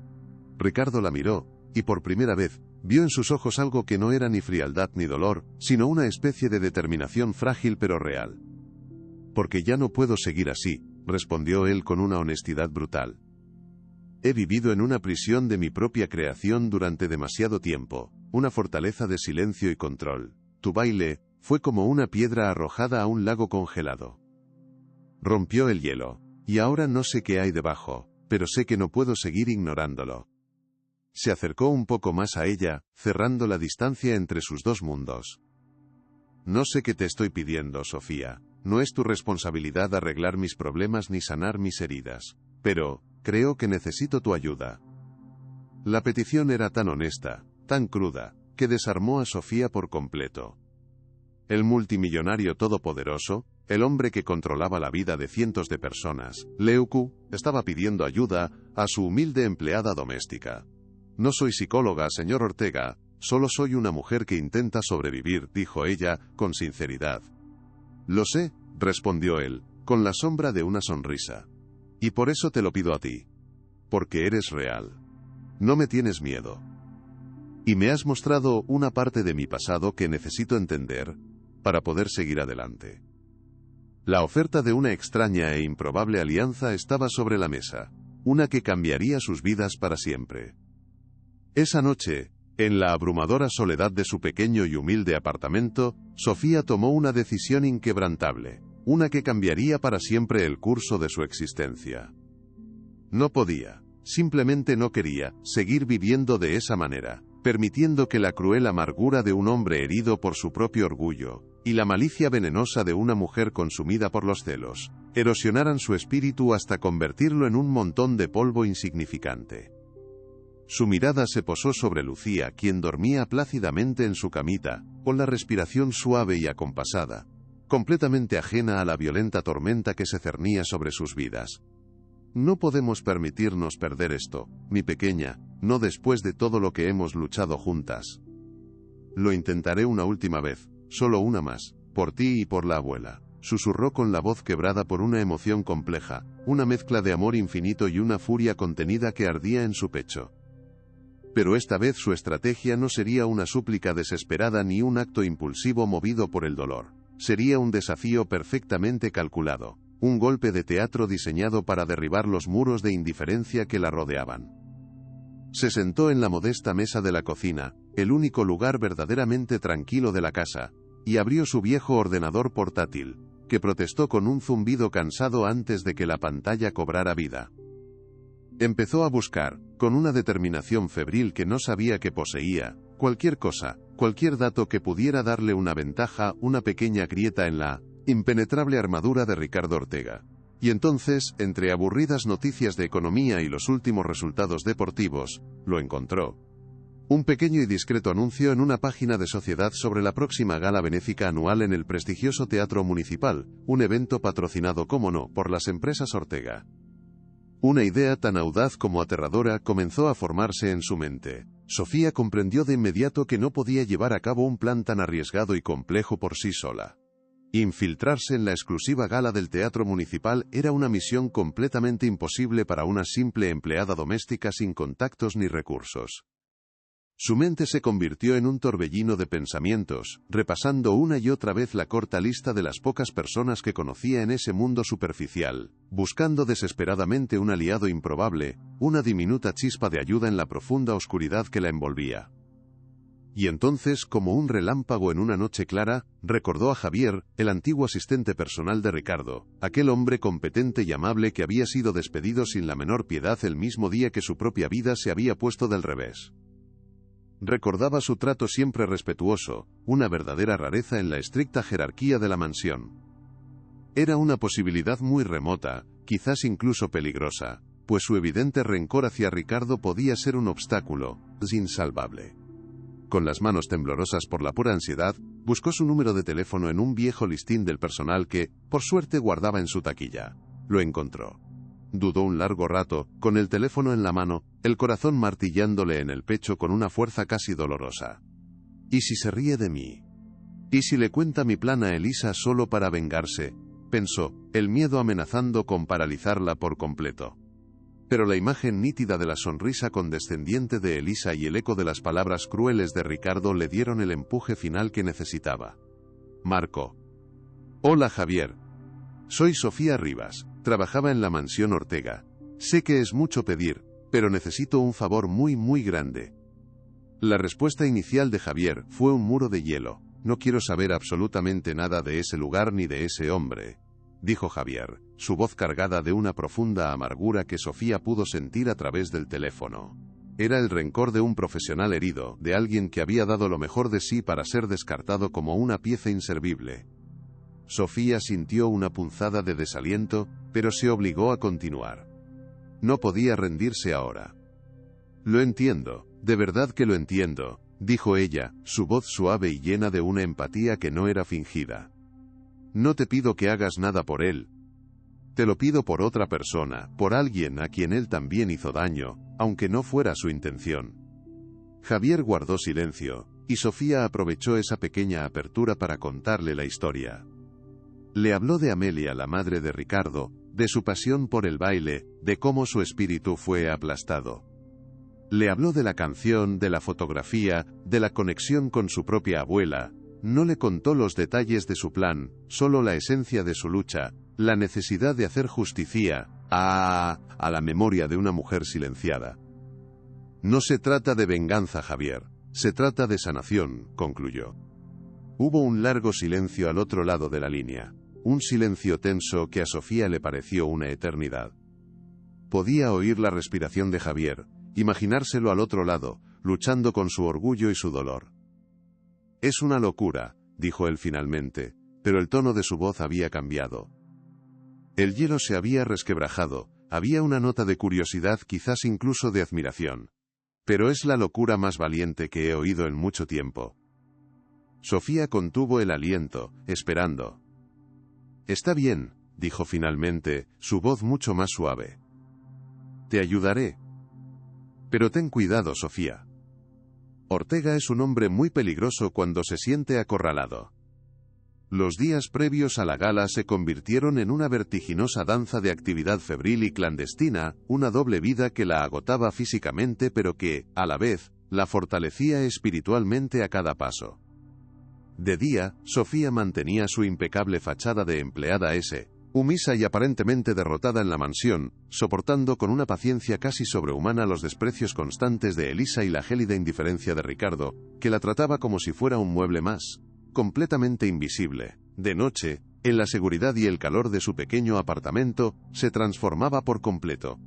Ricardo la miró, y por primera vez, vio en sus ojos algo que no era ni frialdad ni dolor, sino una especie de determinación frágil pero real. «Porque ya no puedo seguir así», respondió él con una honestidad brutal. «He vivido en una prisión de mi propia creación durante demasiado tiempo, una fortaleza de silencio y control. Tu baile fue como una piedra arrojada a un lago congelado. Rompió el hielo, y ahora no sé qué hay debajo, pero sé que no puedo seguir ignorándolo». Se acercó un poco más a ella, cerrando la distancia entre sus dos mundos. «No sé qué te estoy pidiendo, Sofía. No es tu responsabilidad arreglar mis problemas ni sanar mis heridas. Pero, creo que necesito tu ayuda». La petición era tan honesta, tan cruda, que desarmó a Sofía por completo. El multimillonario todopoderoso, el hombre que controlaba la vida de cientos de personas, Leucu, estaba pidiendo ayuda a su humilde empleada doméstica. «No soy psicóloga, señor Ortega, solo soy una mujer que intenta sobrevivir», dijo ella, con sinceridad. «Lo sé», respondió él, con la sombra de una sonrisa. «Y por eso te lo pido a ti. Porque eres real. No me tienes miedo. Y me has mostrado una parte de mi pasado que necesito entender para poder seguir adelante». La oferta de una extraña e improbable alianza estaba sobre la mesa, una que cambiaría sus vidas para siempre. Esa noche, en la abrumadora soledad de su pequeño y humilde apartamento, Sofía tomó una decisión inquebrantable, una que cambiaría para siempre el curso de su existencia. No podía, simplemente no quería, seguir viviendo de esa manera, permitiendo que la cruel amargura de un hombre herido por su propio orgullo, y la malicia venenosa de una mujer consumida por los celos, erosionaran su espíritu hasta convertirlo en un montón de polvo insignificante. Su mirada se posó sobre Lucía, quien dormía plácidamente en su camita, con la respiración suave y acompasada, completamente ajena a la violenta tormenta que se cernía sobre sus vidas. «No podemos permitirnos perder esto, mi pequeña, no después de todo lo que hemos luchado juntas. Lo intentaré una última vez, solo una más, por ti y por la abuela», susurró con la voz quebrada por una emoción compleja, una mezcla de amor infinito y una furia contenida que ardía en su pecho. Pero esta vez su estrategia no sería una súplica desesperada ni un acto impulsivo movido por el dolor. Sería un desafío perfectamente calculado, un golpe de teatro diseñado para derribar los muros de indiferencia que la rodeaban. Se sentó en la modesta mesa de la cocina, el único lugar verdaderamente tranquilo de la casa, y abrió su viejo ordenador portátil, que protestó con un zumbido cansado antes de que la pantalla cobrara vida. Empezó a buscar, con una determinación febril que no sabía que poseía, cualquier cosa, cualquier dato que pudiera darle una ventaja, una pequeña grieta en la impenetrable armadura de Ricardo Ortega. Y entonces, entre aburridas noticias de economía y los últimos resultados deportivos, lo encontró. Un pequeño y discreto anuncio en una página de sociedad sobre la próxima gala benéfica anual en el prestigioso Teatro Municipal, un evento patrocinado, como no, por las empresas Ortega. Una idea tan audaz como aterradora comenzó a formarse en su mente. Sofía comprendió de inmediato que no podía llevar a cabo un plan tan arriesgado y complejo por sí sola. Infiltrarse en la exclusiva gala del Teatro Municipal era una misión completamente imposible para una simple empleada doméstica sin contactos ni recursos. Su mente se convirtió en un torbellino de pensamientos, repasando una y otra vez la corta lista de las pocas personas que conocía en ese mundo superficial, buscando desesperadamente un aliado improbable, una diminuta chispa de ayuda en la profunda oscuridad que la envolvía. Y entonces, como un relámpago en una noche clara, recordó a Javier, el antiguo asistente personal de Ricardo, aquel hombre competente y amable que había sido despedido sin la menor piedad el mismo día que su propia vida se había puesto del revés. Recordaba su trato siempre respetuoso, una verdadera rareza en la estricta jerarquía de la mansión. Era una posibilidad muy remota, quizás incluso peligrosa, pues su evidente rencor hacia Ricardo podía ser un obstáculo insalvable. Con las manos temblorosas por la pura ansiedad, buscó su número de teléfono en un viejo listín del personal que, por suerte, guardaba en su taquilla. Lo encontró. Dudó un largo rato, con el teléfono en la mano, el corazón martillándole en el pecho con una fuerza casi dolorosa. ¿Y si se ríe de mí? ¿Y si le cuenta mi plan a Elisa solo para vengarse? Pensó, el miedo amenazando con paralizarla por completo. Pero la imagen nítida de la sonrisa condescendiente de Elisa y el eco de las palabras crueles de Ricardo le dieron el empuje final que necesitaba. Marcó. Hola Javier. Soy Sofía Rivas, trabajaba en la mansión Ortega. Sé que es mucho pedir, pero necesito un favor muy grande. La respuesta inicial de Javier fue un muro de hielo. No quiero saber absolutamente nada de ese lugar ni de ese hombre, dijo Javier, su voz cargada de una profunda amargura que Sofía pudo sentir a través del teléfono. Era el rencor de un profesional herido, de alguien que había dado lo mejor de sí para ser descartado como una pieza inservible. Sofía sintió una punzada de desaliento, pero se obligó a continuar. No podía rendirse ahora. Lo entiendo, de verdad que lo entiendo, dijo ella, su voz suave y llena de una empatía que no era fingida. No te pido que hagas nada por él. Te lo pido por otra persona, por alguien a quien él también hizo daño, aunque no fuera su intención. Javier guardó silencio, y Sofía aprovechó esa pequeña apertura para contarle la historia. Le habló de Amelia, la madre de Ricardo, de su pasión por el baile, de cómo su espíritu fue aplastado. Le habló de la canción, de la fotografía, de la conexión con su propia abuela. No le contó los detalles de su plan, solo la esencia de su lucha, la necesidad de hacer justicia a la memoria de una mujer silenciada. No se trata de venganza, Javier, se trata de sanación, concluyó. Hubo un largo silencio al otro lado de la línea, un silencio tenso que a Sofía le pareció una eternidad. Podía oír la respiración de Javier, imaginárselo al otro lado, luchando con su orgullo y su dolor. Es una locura, dijo él finalmente, pero el tono de su voz había cambiado. El hielo se había resquebrajado, había una nota de curiosidad, quizás incluso de admiración. Pero es la locura más valiente que he oído en mucho tiempo. Sofía contuvo el aliento, esperando. Está bien, dijo finalmente, su voz mucho más suave. Te ayudaré. Pero ten cuidado, Sofía. Ortega es un hombre muy peligroso cuando se siente acorralado. Los días previos a la gala se convirtieron en una vertiginosa danza de actividad febril y clandestina, una doble vida que la agotaba físicamente pero que, a la vez, la fortalecía espiritualmente a cada paso. De día, Sofía mantenía su impecable fachada de empleada sumisa y aparentemente derrotada en la mansión, soportando con una paciencia casi sobrehumana los desprecios constantes de Elisa y la gélida indiferencia de Ricardo, que la trataba como si fuera un mueble más, completamente invisible. De noche, en la seguridad y el calor de su pequeño apartamento, se transformaba por completo.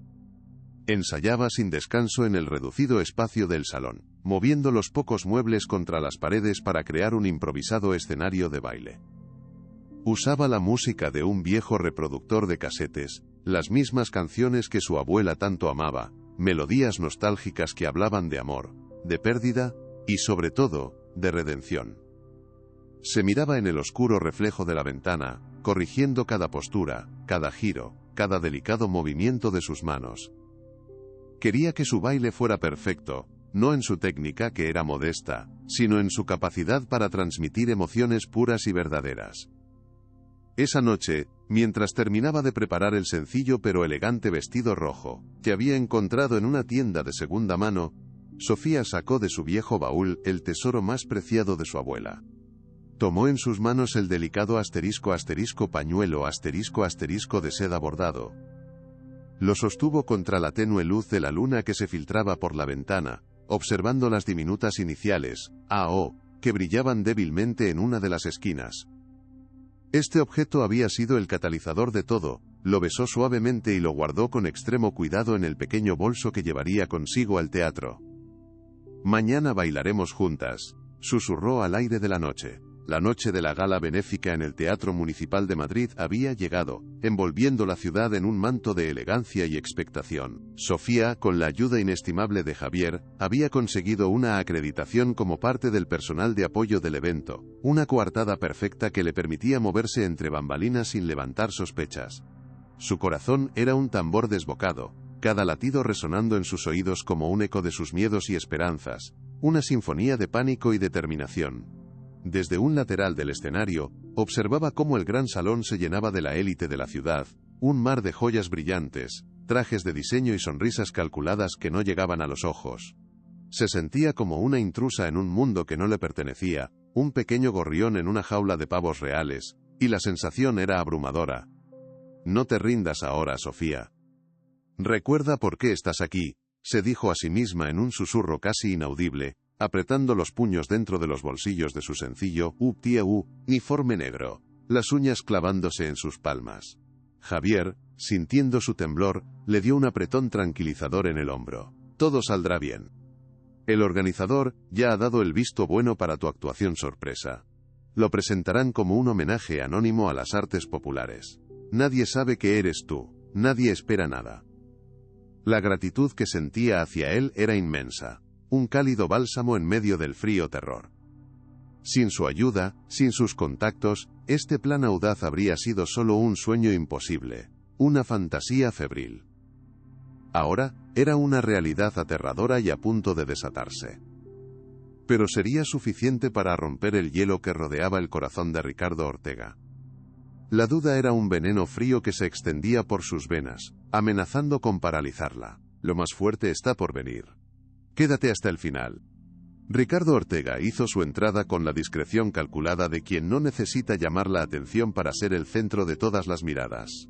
Ensayaba sin descanso en el reducido espacio del salón, moviendo los pocos muebles contra las paredes para crear un improvisado escenario de baile. Usaba la música de un viejo reproductor de casetes, las mismas canciones que su abuela tanto amaba, melodías nostálgicas que hablaban de amor, de pérdida, y sobre todo, de redención. Se miraba en el oscuro reflejo de la ventana, corrigiendo cada postura, cada giro, cada delicado movimiento de sus manos. Quería que su baile fuera perfecto, no en su técnica que era modesta, sino en su capacidad para transmitir emociones puras y verdaderas. Esa noche, mientras terminaba de preparar el sencillo pero elegante vestido rojo, que había encontrado en una tienda de segunda mano, Sofía sacó de su viejo baúl el tesoro más preciado de su abuela. Tomó en sus manos el delicado pañuelo de seda bordado. Lo sostuvo contra la tenue luz de la luna que se filtraba por la ventana, observando las diminutas iniciales, A.O., que brillaban débilmente en una de las esquinas. Este objeto había sido el catalizador de todo, lo besó suavemente y lo guardó con extremo cuidado en el pequeño bolso que llevaría consigo al teatro. Mañana bailaremos juntas, susurró al aire de la noche. La noche de la gala benéfica en el Teatro Municipal de Madrid había llegado, envolviendo la ciudad en un manto de elegancia y expectación. Sofía, con la ayuda inestimable de Javier, había conseguido una acreditación como parte del personal de apoyo del evento, una coartada perfecta que le permitía moverse entre bambalinas sin levantar sospechas. Su corazón era un tambor desbocado, cada latido resonando en sus oídos como un eco de sus miedos y esperanzas, una sinfonía de pánico y determinación. Desde un lateral del escenario, observaba cómo el gran salón se llenaba de la élite de la ciudad, un mar de joyas brillantes, trajes de diseño y sonrisas calculadas que no llegaban a los ojos. Se sentía como una intrusa en un mundo que no le pertenecía, un pequeño gorrión en una jaula de pavos reales, y la sensación era abrumadora. No te rindas ahora, Sofía. Recuerda por qué estás aquí, se dijo a sí misma en un susurro casi inaudible, apretando los puños dentro de los bolsillos de su sencillo uniforme negro, las uñas clavándose en sus palmas. Javier, sintiendo su temblor, le dio un apretón tranquilizador en el hombro. Todo saldrá bien. El organizador ya ha dado el visto bueno para tu actuación sorpresa. Lo presentarán como un homenaje anónimo a las artes populares. Nadie sabe que eres tú, nadie espera nada. La gratitud que sentía hacia él era inmensa, un cálido bálsamo en medio del frío terror. Sin su ayuda, sin sus contactos, este plan audaz habría sido solo un sueño imposible, una fantasía febril. Ahora, era una realidad aterradora y a punto de desatarse. Pero sería suficiente para romper el hielo que rodeaba el corazón de Ricardo Ortega. La duda era un veneno frío que se extendía por sus venas, amenazando con paralizarla. Lo más fuerte está por venir. Quédate hasta el final. Ricardo Ortega hizo su entrada con la discreción calculada de quien no necesita llamar la atención para ser el centro de todas las miradas.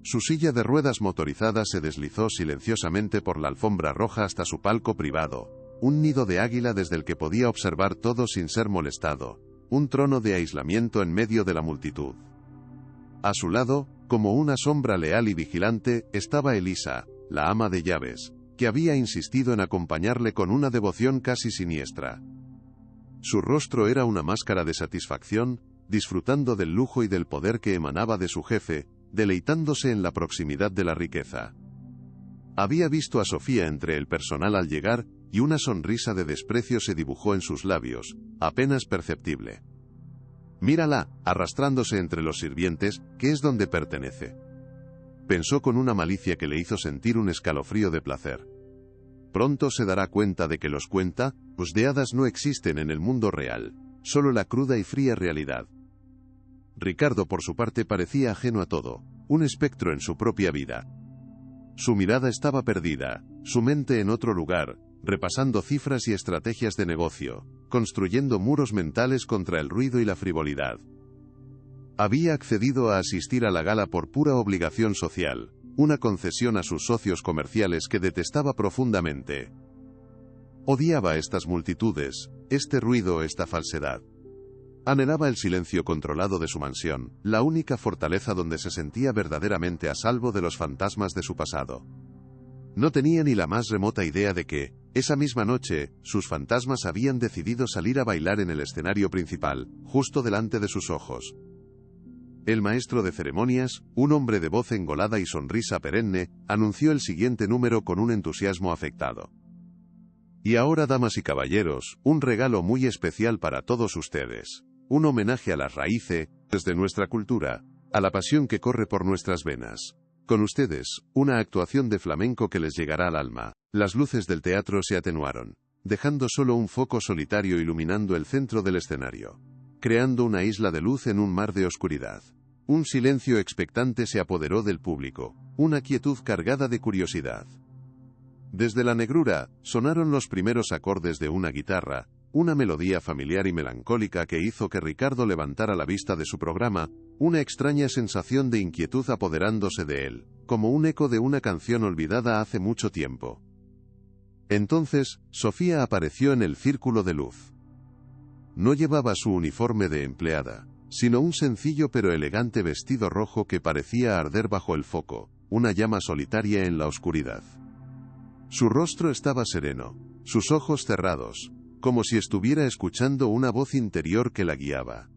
Su silla de ruedas motorizada se deslizó silenciosamente por la alfombra roja hasta su palco privado, un nido de águila desde el que podía observar todo sin ser molestado, un trono de aislamiento en medio de la multitud. A su lado, como una sombra leal y vigilante, estaba Elisa, la ama de llaves, que había insistido en acompañarle con una devoción casi siniestra. Su rostro era una máscara de satisfacción, disfrutando del lujo y del poder que emanaba de su jefe, deleitándose en la proximidad de la riqueza. Había visto a Sofía entre el personal al llegar, y una sonrisa de desprecio se dibujó en sus labios, apenas perceptible. Mírala, arrastrándose entre los sirvientes, que es donde pertenece. Pensó con una malicia que le hizo sentir un escalofrío de placer. Pronto se dará cuenta de que los cuentos de hadas no existen en el mundo real, solo la cruda y fría realidad. Ricardo por su parte parecía ajeno a todo, un espectro en su propia vida. Su mirada estaba perdida, su mente en otro lugar, repasando cifras y estrategias de negocio, construyendo muros mentales contra el ruido y la frivolidad. Había accedido a asistir a la gala por pura obligación social, una concesión a sus socios comerciales que detestaba profundamente. Odiaba estas multitudes, este ruido, esta falsedad. Anhelaba el silencio controlado de su mansión, la única fortaleza donde se sentía verdaderamente a salvo de los fantasmas de su pasado. No tenía ni la más remota idea de que, esa misma noche, sus fantasmas habían decidido salir a bailar en el escenario principal, justo delante de sus ojos. El maestro de ceremonias, un hombre de voz engolada y sonrisa perenne, anunció el siguiente número con un entusiasmo afectado. Y ahora, damas y caballeros, un regalo muy especial para todos ustedes. Un homenaje a las raíces de nuestra cultura, a la pasión que corre por nuestras venas. Con ustedes, una actuación de flamenco que les llegará al alma. Las luces del teatro se atenuaron, dejando solo un foco solitario iluminando el centro del escenario, creando una isla de luz en un mar de oscuridad. Un silencio expectante se apoderó del público, una quietud cargada de curiosidad. Desde la negrura, sonaron los primeros acordes de una guitarra, una melodía familiar y melancólica que hizo que Ricardo levantara la vista de su programa, una extraña sensación de inquietud apoderándose de él, como un eco de una canción olvidada hace mucho tiempo. Entonces, Sofía apareció en el círculo de luz. No llevaba su uniforme de empleada, sino un sencillo pero elegante vestido rojo que parecía arder bajo el foco, una llama solitaria en la oscuridad. Su rostro estaba sereno, sus ojos cerrados, como si estuviera escuchando una voz interior que la guiaba.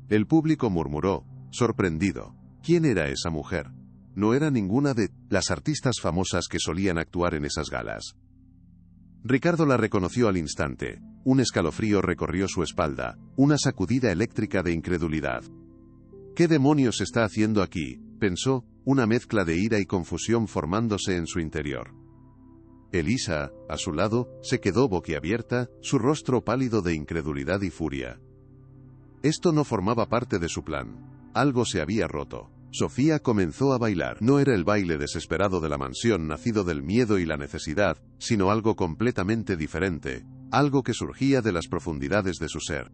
El público murmuró, sorprendido, ¿quién era esa mujer? No era ninguna de las artistas famosas que solían actuar en esas galas. Ricardo la reconoció al instante, un escalofrío recorrió su espalda, una sacudida eléctrica de incredulidad. ¿Qué demonios está haciendo aquí? pensó, una mezcla de ira y confusión formándose en su interior. Elisa, a su lado, se quedó boquiabierta, su rostro pálido de incredulidad y furia. Esto no formaba parte de su plan. Algo se había roto. Sofía comenzó a bailar. No era el baile desesperado de la mansión nacido del miedo y la necesidad, sino algo completamente diferente, algo que surgía de las profundidades de su ser.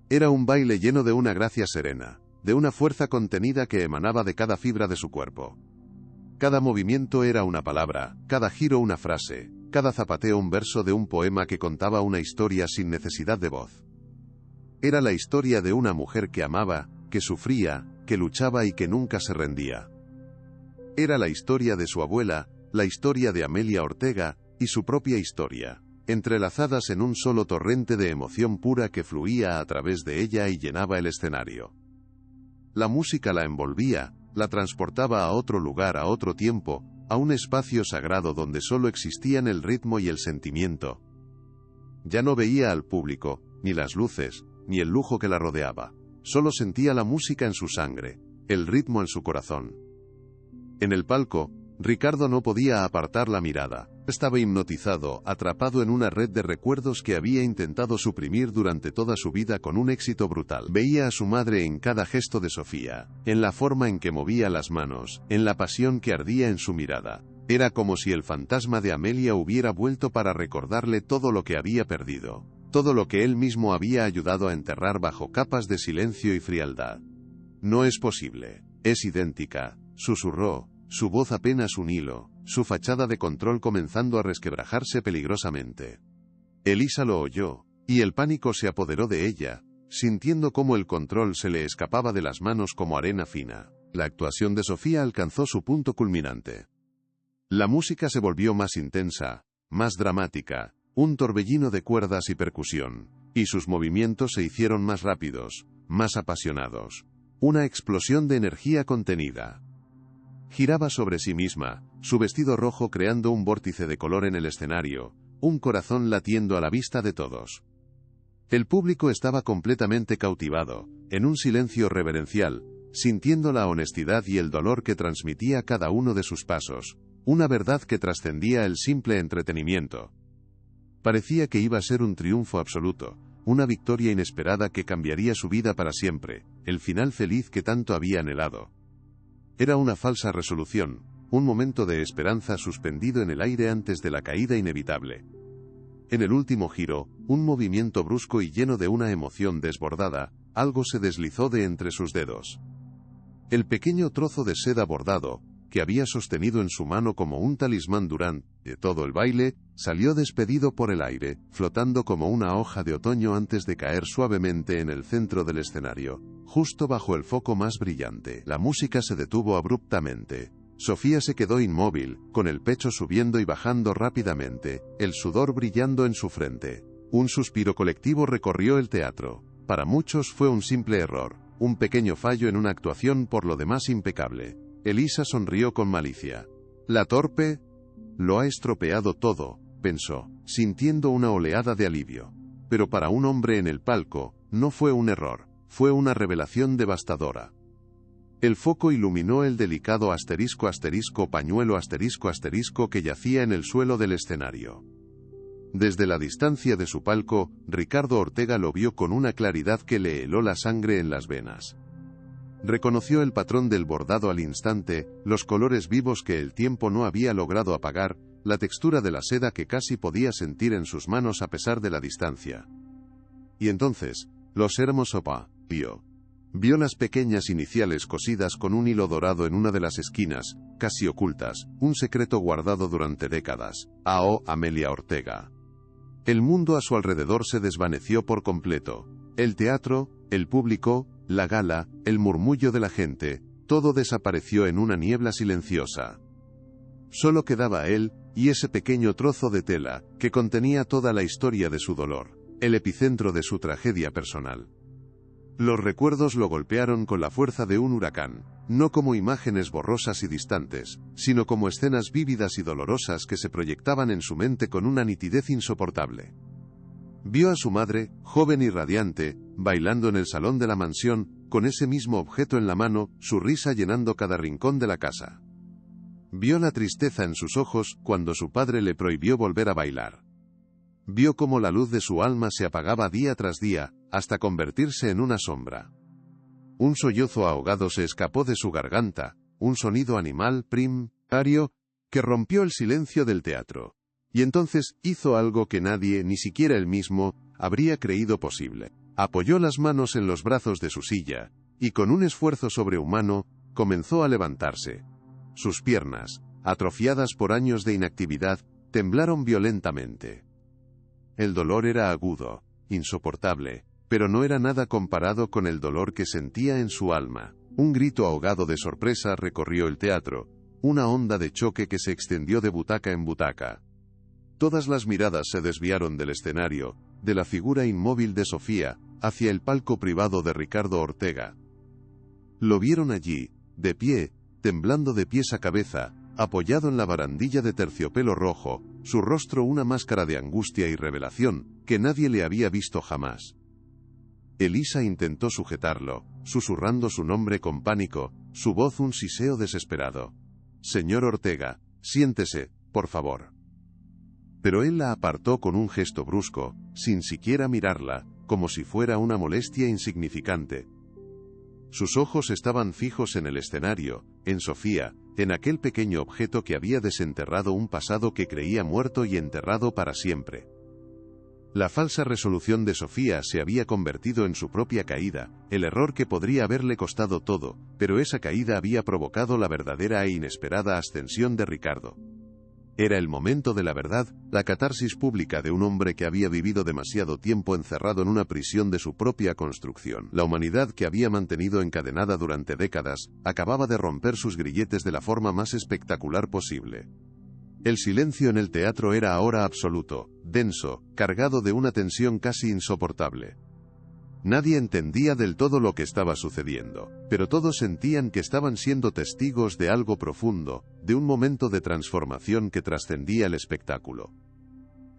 Era un baile lleno de una gracia serena, de una fuerza contenida que emanaba de cada fibra de su cuerpo. Cada movimiento era una palabra, cada giro una frase, cada zapateo un verso de un poema que contaba una historia sin necesidad de voz. Era la historia de una mujer que amaba, que sufría, que luchaba y que nunca se rendía. Era la historia de su abuela, la historia de Amelia Ortega, y su propia historia, entrelazadas en un solo torrente de emoción pura que fluía a través de ella y llenaba el escenario. La música la envolvía, la transportaba a otro lugar, a otro tiempo, a un espacio sagrado donde solo existían el ritmo y el sentimiento. Ya no veía al público, ni las luces, ni el lujo que la rodeaba. Solo sentía la música en su sangre, el ritmo en su corazón. En el palco, Ricardo no podía apartar la mirada. Estaba hipnotizado, atrapado en una red de recuerdos que había intentado suprimir durante toda su vida con un éxito brutal. Veía a su madre en cada gesto de Sofía, en la forma en que movía las manos, en la pasión que ardía en su mirada. Era como si el fantasma de Amelia hubiera vuelto para recordarle todo lo que había perdido, todo lo que él mismo había ayudado a enterrar bajo capas de silencio y frialdad. No es posible. Es idéntica, susurró, su voz apenas un hilo, su fachada de control comenzando a resquebrajarse peligrosamente. Elisa lo oyó, y el pánico se apoderó de ella, sintiendo cómo el control se le escapaba de las manos como arena fina. La actuación de Sofía alcanzó su punto culminante. La música se volvió más intensa, más dramática, un torbellino de cuerdas y percusión, y sus movimientos se hicieron más rápidos, más apasionados. Una explosión de energía contenida. Giraba sobre sí misma, su vestido rojo creando un vórtice de color en el escenario, un corazón latiendo a la vista de todos. El público estaba completamente cautivado, en un silencio reverencial, sintiendo la honestidad y el dolor que transmitía cada uno de sus pasos, una verdad que trascendía el simple entretenimiento. Parecía que iba a ser un triunfo absoluto, una victoria inesperada que cambiaría su vida para siempre, el final feliz que tanto había anhelado. Era una falsa resolución, un momento de esperanza suspendido en el aire antes de la caída inevitable. En el último giro, un movimiento brusco y lleno de una emoción desbordada, algo se deslizó de entre sus dedos. El pequeño trozo de seda bordado, que había sostenido en su mano como un talismán durante todo el baile, salió despedido por el aire, flotando como una hoja de otoño antes de caer suavemente en el centro del escenario, justo bajo el foco más brillante. La música se detuvo abruptamente. Sofía se quedó inmóvil, con el pecho subiendo y bajando rápidamente, el sudor brillando en su frente. Un suspiro colectivo recorrió el teatro. Para muchos fue un simple error, un pequeño fallo en una actuación por lo demás impecable. Elisa sonrió con malicia. La torpe lo ha estropeado todo, pensó, sintiendo una oleada de alivio. Pero para un hombre en el palco, no fue un error, fue una revelación devastadora. El foco iluminó el delicado pañuelo que yacía en el suelo del escenario. Desde la distancia de su palco, Ricardo Ortega lo vio con una claridad que le heló la sangre en las venas. Reconoció el patrón del bordado al instante, los colores vivos que el tiempo no había logrado apagar, la textura de la seda que casi podía sentir en sus manos a pesar de la distancia. Y entonces, los hermosos vio las pequeñas iniciales cosidas con un hilo dorado en una de las esquinas, casi ocultas, un secreto guardado durante décadas. A.O. Amelia Ortega. El mundo a su alrededor se desvaneció por completo. El teatro, el público, la gala, el murmullo de la gente, todo desapareció en una niebla silenciosa. Solo quedaba él, y ese pequeño trozo de tela, que contenía toda la historia de su dolor, el epicentro de su tragedia personal. Los recuerdos lo golpearon con la fuerza de un huracán, no como imágenes borrosas y distantes, sino como escenas vívidas y dolorosas que se proyectaban en su mente con una nitidez insoportable. Vio a su madre, joven y radiante, bailando en el salón de la mansión, con ese mismo objeto en la mano, su risa llenando cada rincón de la casa. Vio la tristeza en sus ojos cuando su padre le prohibió volver a bailar. Vio cómo la luz de su alma se apagaba día tras día, hasta convertirse en una sombra. Un sollozo ahogado se escapó de su garganta, un sonido animal primario, que rompió el silencio del teatro. Y entonces hizo algo que nadie, ni siquiera él mismo, habría creído posible. Apoyó las manos en los brazos de su silla, y con un esfuerzo sobrehumano, comenzó a levantarse. Sus piernas, atrofiadas por años de inactividad, temblaron violentamente. El dolor era agudo, insoportable, pero no era nada comparado con el dolor que sentía en su alma. Un grito ahogado de sorpresa recorrió el teatro, una onda de choque que se extendió de butaca en butaca. Todas las miradas se desviaron del escenario, de la figura inmóvil de Sofía, hacia el palco privado de Ricardo Ortega. Lo vieron allí, de pie, temblando de pies a cabeza, apoyado en la barandilla de terciopelo rojo, su rostro una máscara de angustia y revelación, que nadie le había visto jamás. Elisa intentó sujetarlo, susurrando su nombre con pánico, su voz un siseo desesperado. «Señor Ortega, siéntese, por favor». Pero él la apartó con un gesto brusco, sin siquiera mirarla, como si fuera una molestia insignificante. Sus ojos estaban fijos en el escenario, en Sofía, en aquel pequeño objeto que había desenterrado un pasado que creía muerto y enterrado para siempre. La falsa resolución de Sofía se había convertido en su propia caída, el error que podría haberle costado todo, pero esa caída había provocado la verdadera e inesperada ascensión de Ricardo. Era el momento de la verdad, la catarsis pública de un hombre que había vivido demasiado tiempo encerrado en una prisión de su propia construcción. La humanidad que había mantenido encadenada durante décadas, acababa de romper sus grilletes de la forma más espectacular posible. El silencio en el teatro era ahora absoluto, denso, cargado de una tensión casi insoportable. Nadie entendía del todo lo que estaba sucediendo, pero todos sentían que estaban siendo testigos de algo profundo, de un momento de transformación que trascendía el espectáculo.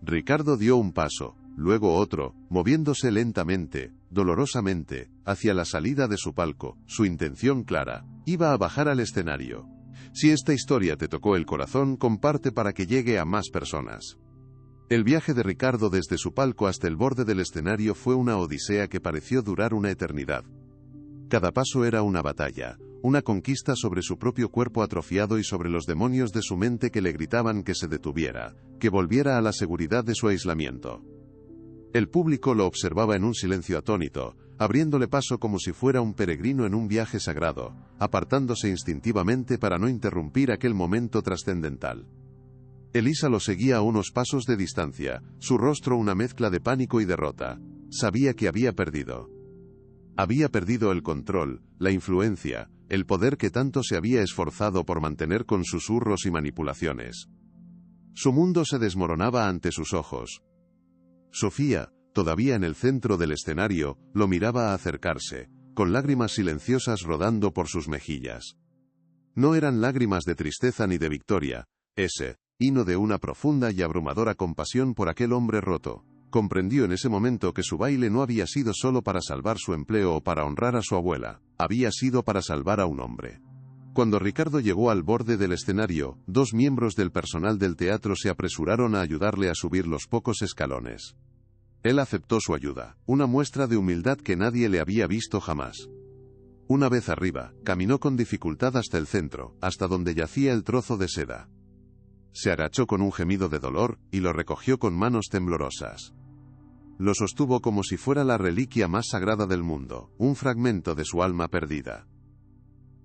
Ricardo dio un paso, luego otro, moviéndose lentamente, dolorosamente, hacia la salida de su palco, su intención clara: iba a bajar al escenario. Si esta historia te tocó el corazón, comparte para que llegue a más personas. El viaje de Ricardo desde su palco hasta el borde del escenario fue una odisea que pareció durar una eternidad. Cada paso era una batalla, una conquista sobre su propio cuerpo atrofiado y sobre los demonios de su mente que le gritaban que se detuviera, que volviera a la seguridad de su aislamiento. El público lo observaba en un silencio atónito, abriéndole paso como si fuera un peregrino en un viaje sagrado, apartándose instintivamente para no interrumpir aquel momento trascendental. Elisa lo seguía a unos pasos de distancia, su rostro una mezcla de pánico y derrota. Sabía que había perdido. Había perdido el control, la influencia, el poder que tanto se había esforzado por mantener con susurros y manipulaciones. Su mundo se desmoronaba ante sus ojos. Sofía, todavía en el centro del escenario, lo miraba acercarse, con lágrimas silenciosas rodando por sus mejillas. No eran lágrimas de tristeza ni de victoria, hino de una profunda y abrumadora compasión por aquel hombre roto. Comprendió en ese momento que su baile no había sido solo para salvar su empleo o para honrar a su abuela, había sido para salvar a un hombre. Cuando Ricardo llegó al borde del escenario, 2 miembros del personal del teatro se apresuraron a ayudarle a subir los pocos escalones. Él aceptó su ayuda, una muestra de humildad que nadie le había visto jamás. Una vez arriba, caminó con dificultad hasta el centro, hasta donde yacía el trozo de seda. Se agachó con un gemido de dolor, y lo recogió con manos temblorosas. Lo sostuvo como si fuera la reliquia más sagrada del mundo, un fragmento de su alma perdida.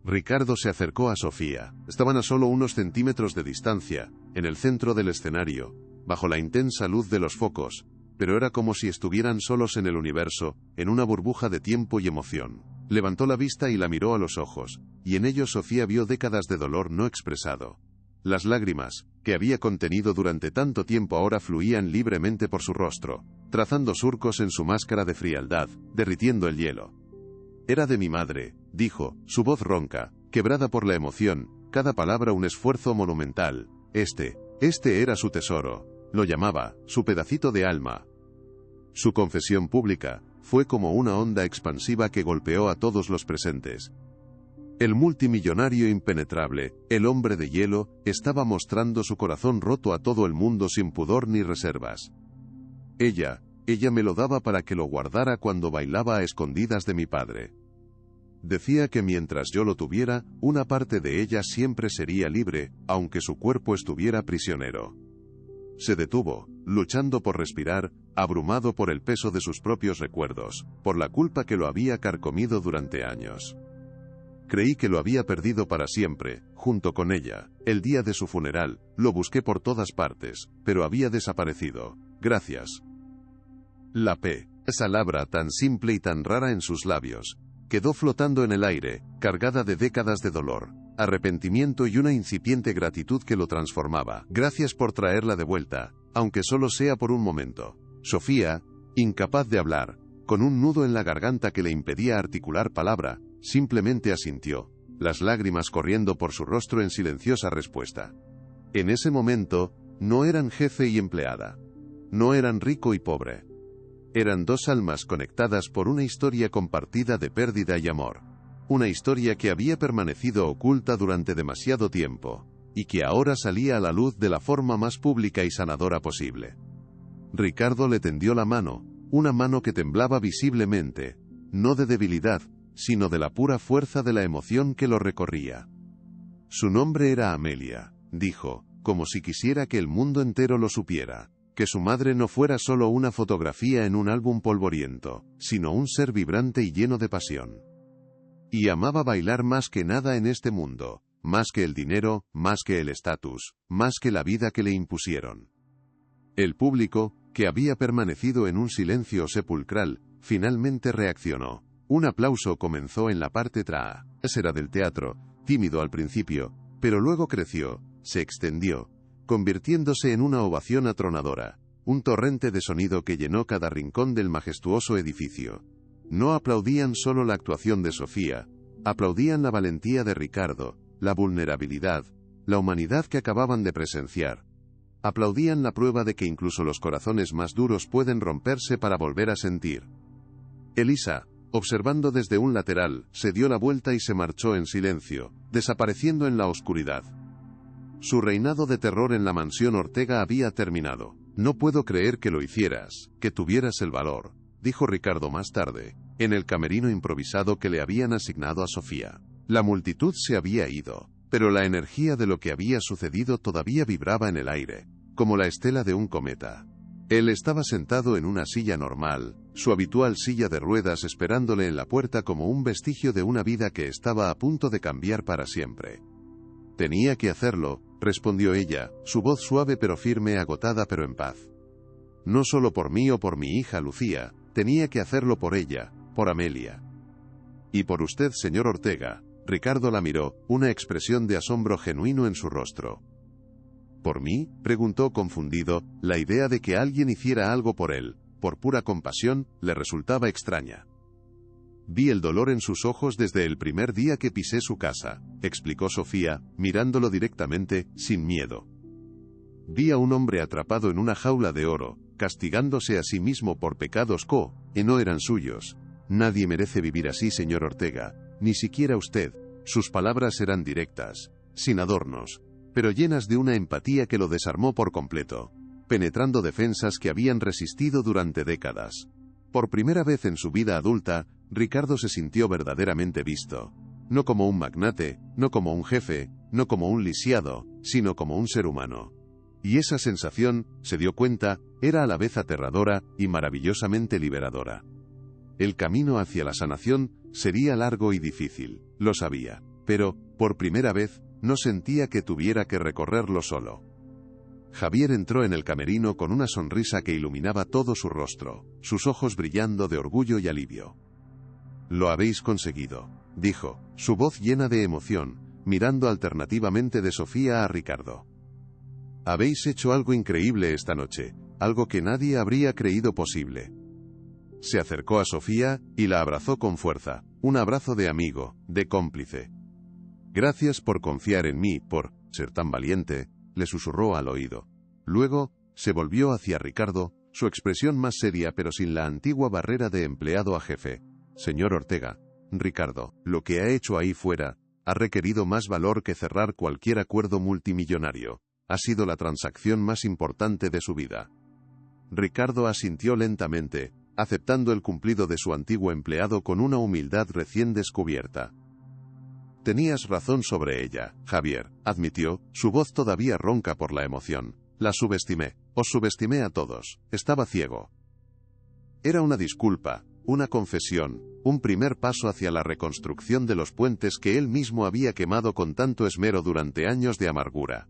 Ricardo se acercó a Sofía. Estaban a solo unos centímetros de distancia, en el centro del escenario, bajo la intensa luz de los focos, pero era como si estuvieran solos en el universo, en una burbuja de tiempo y emoción. Levantó la vista y la miró a los ojos, y en ellos Sofía vio décadas de dolor no expresado. Las lágrimas, que había contenido durante tanto tiempo, ahora fluían libremente por su rostro, trazando surcos en su máscara de frialdad, derritiendo el hielo. «Era de mi madre», dijo, su voz ronca, quebrada por la emoción, cada palabra un esfuerzo monumental. Este era su tesoro, lo llamaba, su pedacito de alma. Su confesión pública fue como una onda expansiva que golpeó a todos los presentes. El multimillonario impenetrable, el hombre de hielo, estaba mostrando su corazón roto a todo el mundo sin pudor ni reservas. Ella me lo daba para que lo guardara cuando bailaba a escondidas de mi padre. Decía que mientras yo lo tuviera, una parte de ella siempre sería libre, aunque su cuerpo estuviera prisionero. Se detuvo, luchando por respirar, abrumado por el peso de sus propios recuerdos, por la culpa que lo había carcomido durante años. Creí que lo había perdido para siempre, junto con ella. El día de su funeral, lo busqué por todas partes, pero había desaparecido. Gracias. La P. Esa palabra tan simple y tan rara en sus labios, quedó flotando en el aire, cargada de décadas de dolor, arrepentimiento y una incipiente gratitud que lo transformaba. Gracias por traerla de vuelta, aunque solo sea por un momento. Sofía, incapaz de hablar, con un nudo en la garganta que le impedía articular palabra, simplemente asintió, las lágrimas corriendo por su rostro en silenciosa respuesta. En ese momento, no eran jefe y empleada. No eran rico y pobre. Eran dos almas conectadas por una historia compartida de pérdida y amor. Una historia que había permanecido oculta durante demasiado tiempo, y que ahora salía a la luz de la forma más pública y sanadora posible. Ricardo le tendió la mano, una mano que temblaba visiblemente, no de debilidad, sino de la pura fuerza de la emoción que lo recorría. Su nombre era Amelia, dijo, como si quisiera que el mundo entero lo supiera, que su madre no fuera solo una fotografía en un álbum polvoriento, sino un ser vibrante y lleno de pasión. Y amaba bailar más que nada en este mundo, más que el dinero, más que el estatus, más que la vida que le impusieron. El público, que había permanecido en un silencio sepulcral, finalmente reaccionó. Un aplauso comenzó en la parte trasera del teatro, tímido al principio, pero luego creció, se extendió, convirtiéndose en una ovación atronadora, un torrente de sonido que llenó cada rincón del majestuoso edificio. No aplaudían solo la actuación de Sofía, aplaudían la valentía de Ricardo, la vulnerabilidad, la humanidad que acababan de presenciar. Aplaudían la prueba de que incluso los corazones más duros pueden romperse para volver a sentir. Elisa, observando desde un lateral, se dio la vuelta y se marchó en silencio, desapareciendo en la oscuridad. Su reinado de terror en la mansión Ortega había terminado. No puedo creer que lo hicieras, que tuvieras el valor, dijo Ricardo más tarde, en el camerino improvisado que le habían asignado a Sofía. La multitud se había ido, pero la energía de lo que había sucedido todavía vibraba en el aire, como la estela de un cometa. Él estaba sentado en una silla normal, su habitual silla de ruedas esperándole en la puerta como un vestigio de una vida que estaba a punto de cambiar para siempre. Tenía que hacerlo, respondió ella, su voz suave pero firme, agotada pero en paz. No solo por mí o por mi hija Lucía, tenía que hacerlo por ella, por Amelia. Y por usted, señor Ortega. Ricardo la miró, una expresión de asombro genuino en su rostro. ¿Por mí?, preguntó confundido, la idea de que alguien hiciera algo por él, por pura compasión, le resultaba extraña. Vi el dolor en sus ojos desde el primer día que pisé su casa, explicó Sofía, mirándolo directamente, sin miedo. Vi a un hombre atrapado en una jaula de oro, castigándose a sí mismo por pecados que no eran suyos. Nadie merece vivir así, señor Ortega, ni siquiera usted. Sus palabras eran directas, sin adornos, pero llenas de una empatía que lo desarmó por completo, penetrando defensas que habían resistido durante décadas. Por primera vez en su vida adulta, Ricardo se sintió verdaderamente visto. No como un magnate, no como un jefe, no como un lisiado, sino como un ser humano. Y esa sensación, se dio cuenta, era a la vez aterradora y maravillosamente liberadora. El camino hacia la sanación sería largo y difícil, lo sabía, pero, por primera vez, no sentía que tuviera que recorrerlo solo. Javier entró en el camerino con una sonrisa que iluminaba todo su rostro, sus ojos brillando de orgullo y alivio. «Lo habéis conseguido», dijo, su voz llena de emoción, mirando alternativamente de Sofía a Ricardo. «Habéis hecho algo increíble esta noche, algo que nadie habría creído posible». Se acercó a Sofía y la abrazó con fuerza, un abrazo de amigo, de cómplice. «Gracias por confiar en mí, por ser tan valiente», le susurró al oído. Luego, se volvió hacia Ricardo, su expresión más seria pero sin la antigua barrera de empleado a jefe. Señor Ortega, Ricardo, lo que ha hecho ahí fuera, ha requerido más valor que cerrar cualquier acuerdo multimillonario. Ha sido la transacción más importante de su vida. Ricardo asintió lentamente, aceptando el cumplido de su antiguo empleado con una humildad recién descubierta. Tenías razón sobre ella, Javier, admitió, su voz todavía ronca por la emoción. La subestimé. Os subestimé a todos. Estaba ciego. Era una disculpa, una confesión, un primer paso hacia la reconstrucción de los puentes que él mismo había quemado con tanto esmero durante años de amargura.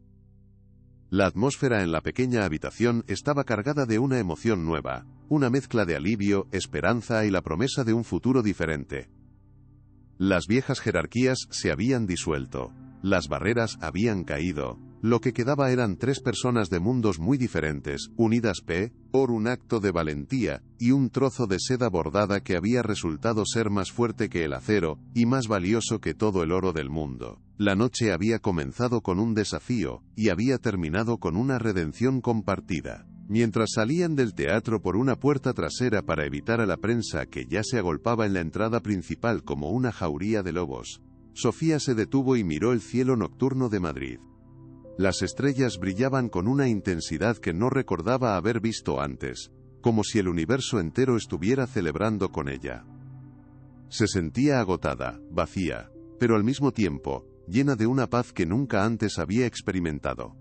La atmósfera en la pequeña habitación estaba cargada de una emoción nueva, una mezcla de alivio, esperanza y la promesa de un futuro diferente. Las viejas jerarquías se habían disuelto, las barreras habían caído, lo que quedaba eran tres personas de mundos muy diferentes, unidas por un acto de valentía, y un trozo de seda bordada que había resultado ser más fuerte que el acero, y más valioso que todo el oro del mundo. La noche había comenzado con un desafío, y había terminado con una redención compartida. Mientras salían del teatro por una puerta trasera para evitar a la prensa que ya se agolpaba en la entrada principal como una jauría de lobos, Sofía se detuvo y miró el cielo nocturno de Madrid. Las estrellas brillaban con una intensidad que no recordaba haber visto antes, como si el universo entero estuviera celebrando con ella. Se sentía agotada, vacía, pero al mismo tiempo, llena de una paz que nunca antes había experimentado.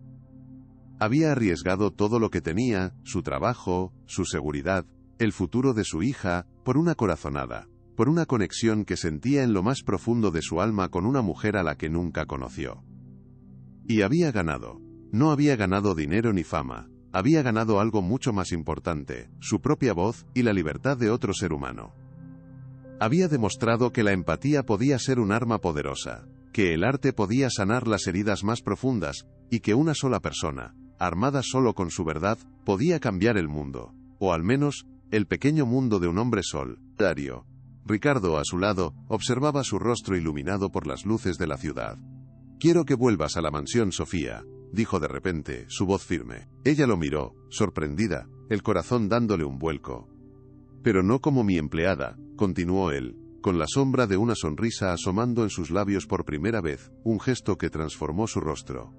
Había arriesgado todo lo que tenía, su trabajo, su seguridad, el futuro de su hija, por una corazonada, por una conexión que sentía en lo más profundo de su alma con una mujer a la que nunca conoció. Y había ganado. No había ganado dinero ni fama, había ganado algo mucho más importante, su propia voz y la libertad de otro ser humano. Había demostrado que la empatía podía ser un arma poderosa, que el arte podía sanar las heridas más profundas, y que una sola persona, armada solo con su verdad, podía cambiar el mundo, o al menos, el pequeño mundo de un hombre solitario. Ricardo, a su lado, observaba su rostro iluminado por las luces de la ciudad. «Quiero que vuelvas a la mansión, Sofía», dijo de repente, su voz firme. Ella lo miró, sorprendida, el corazón dándole un vuelco. «Pero no como mi empleada», continuó él, con la sombra de una sonrisa asomando en sus labios por primera vez, un gesto que transformó su rostro.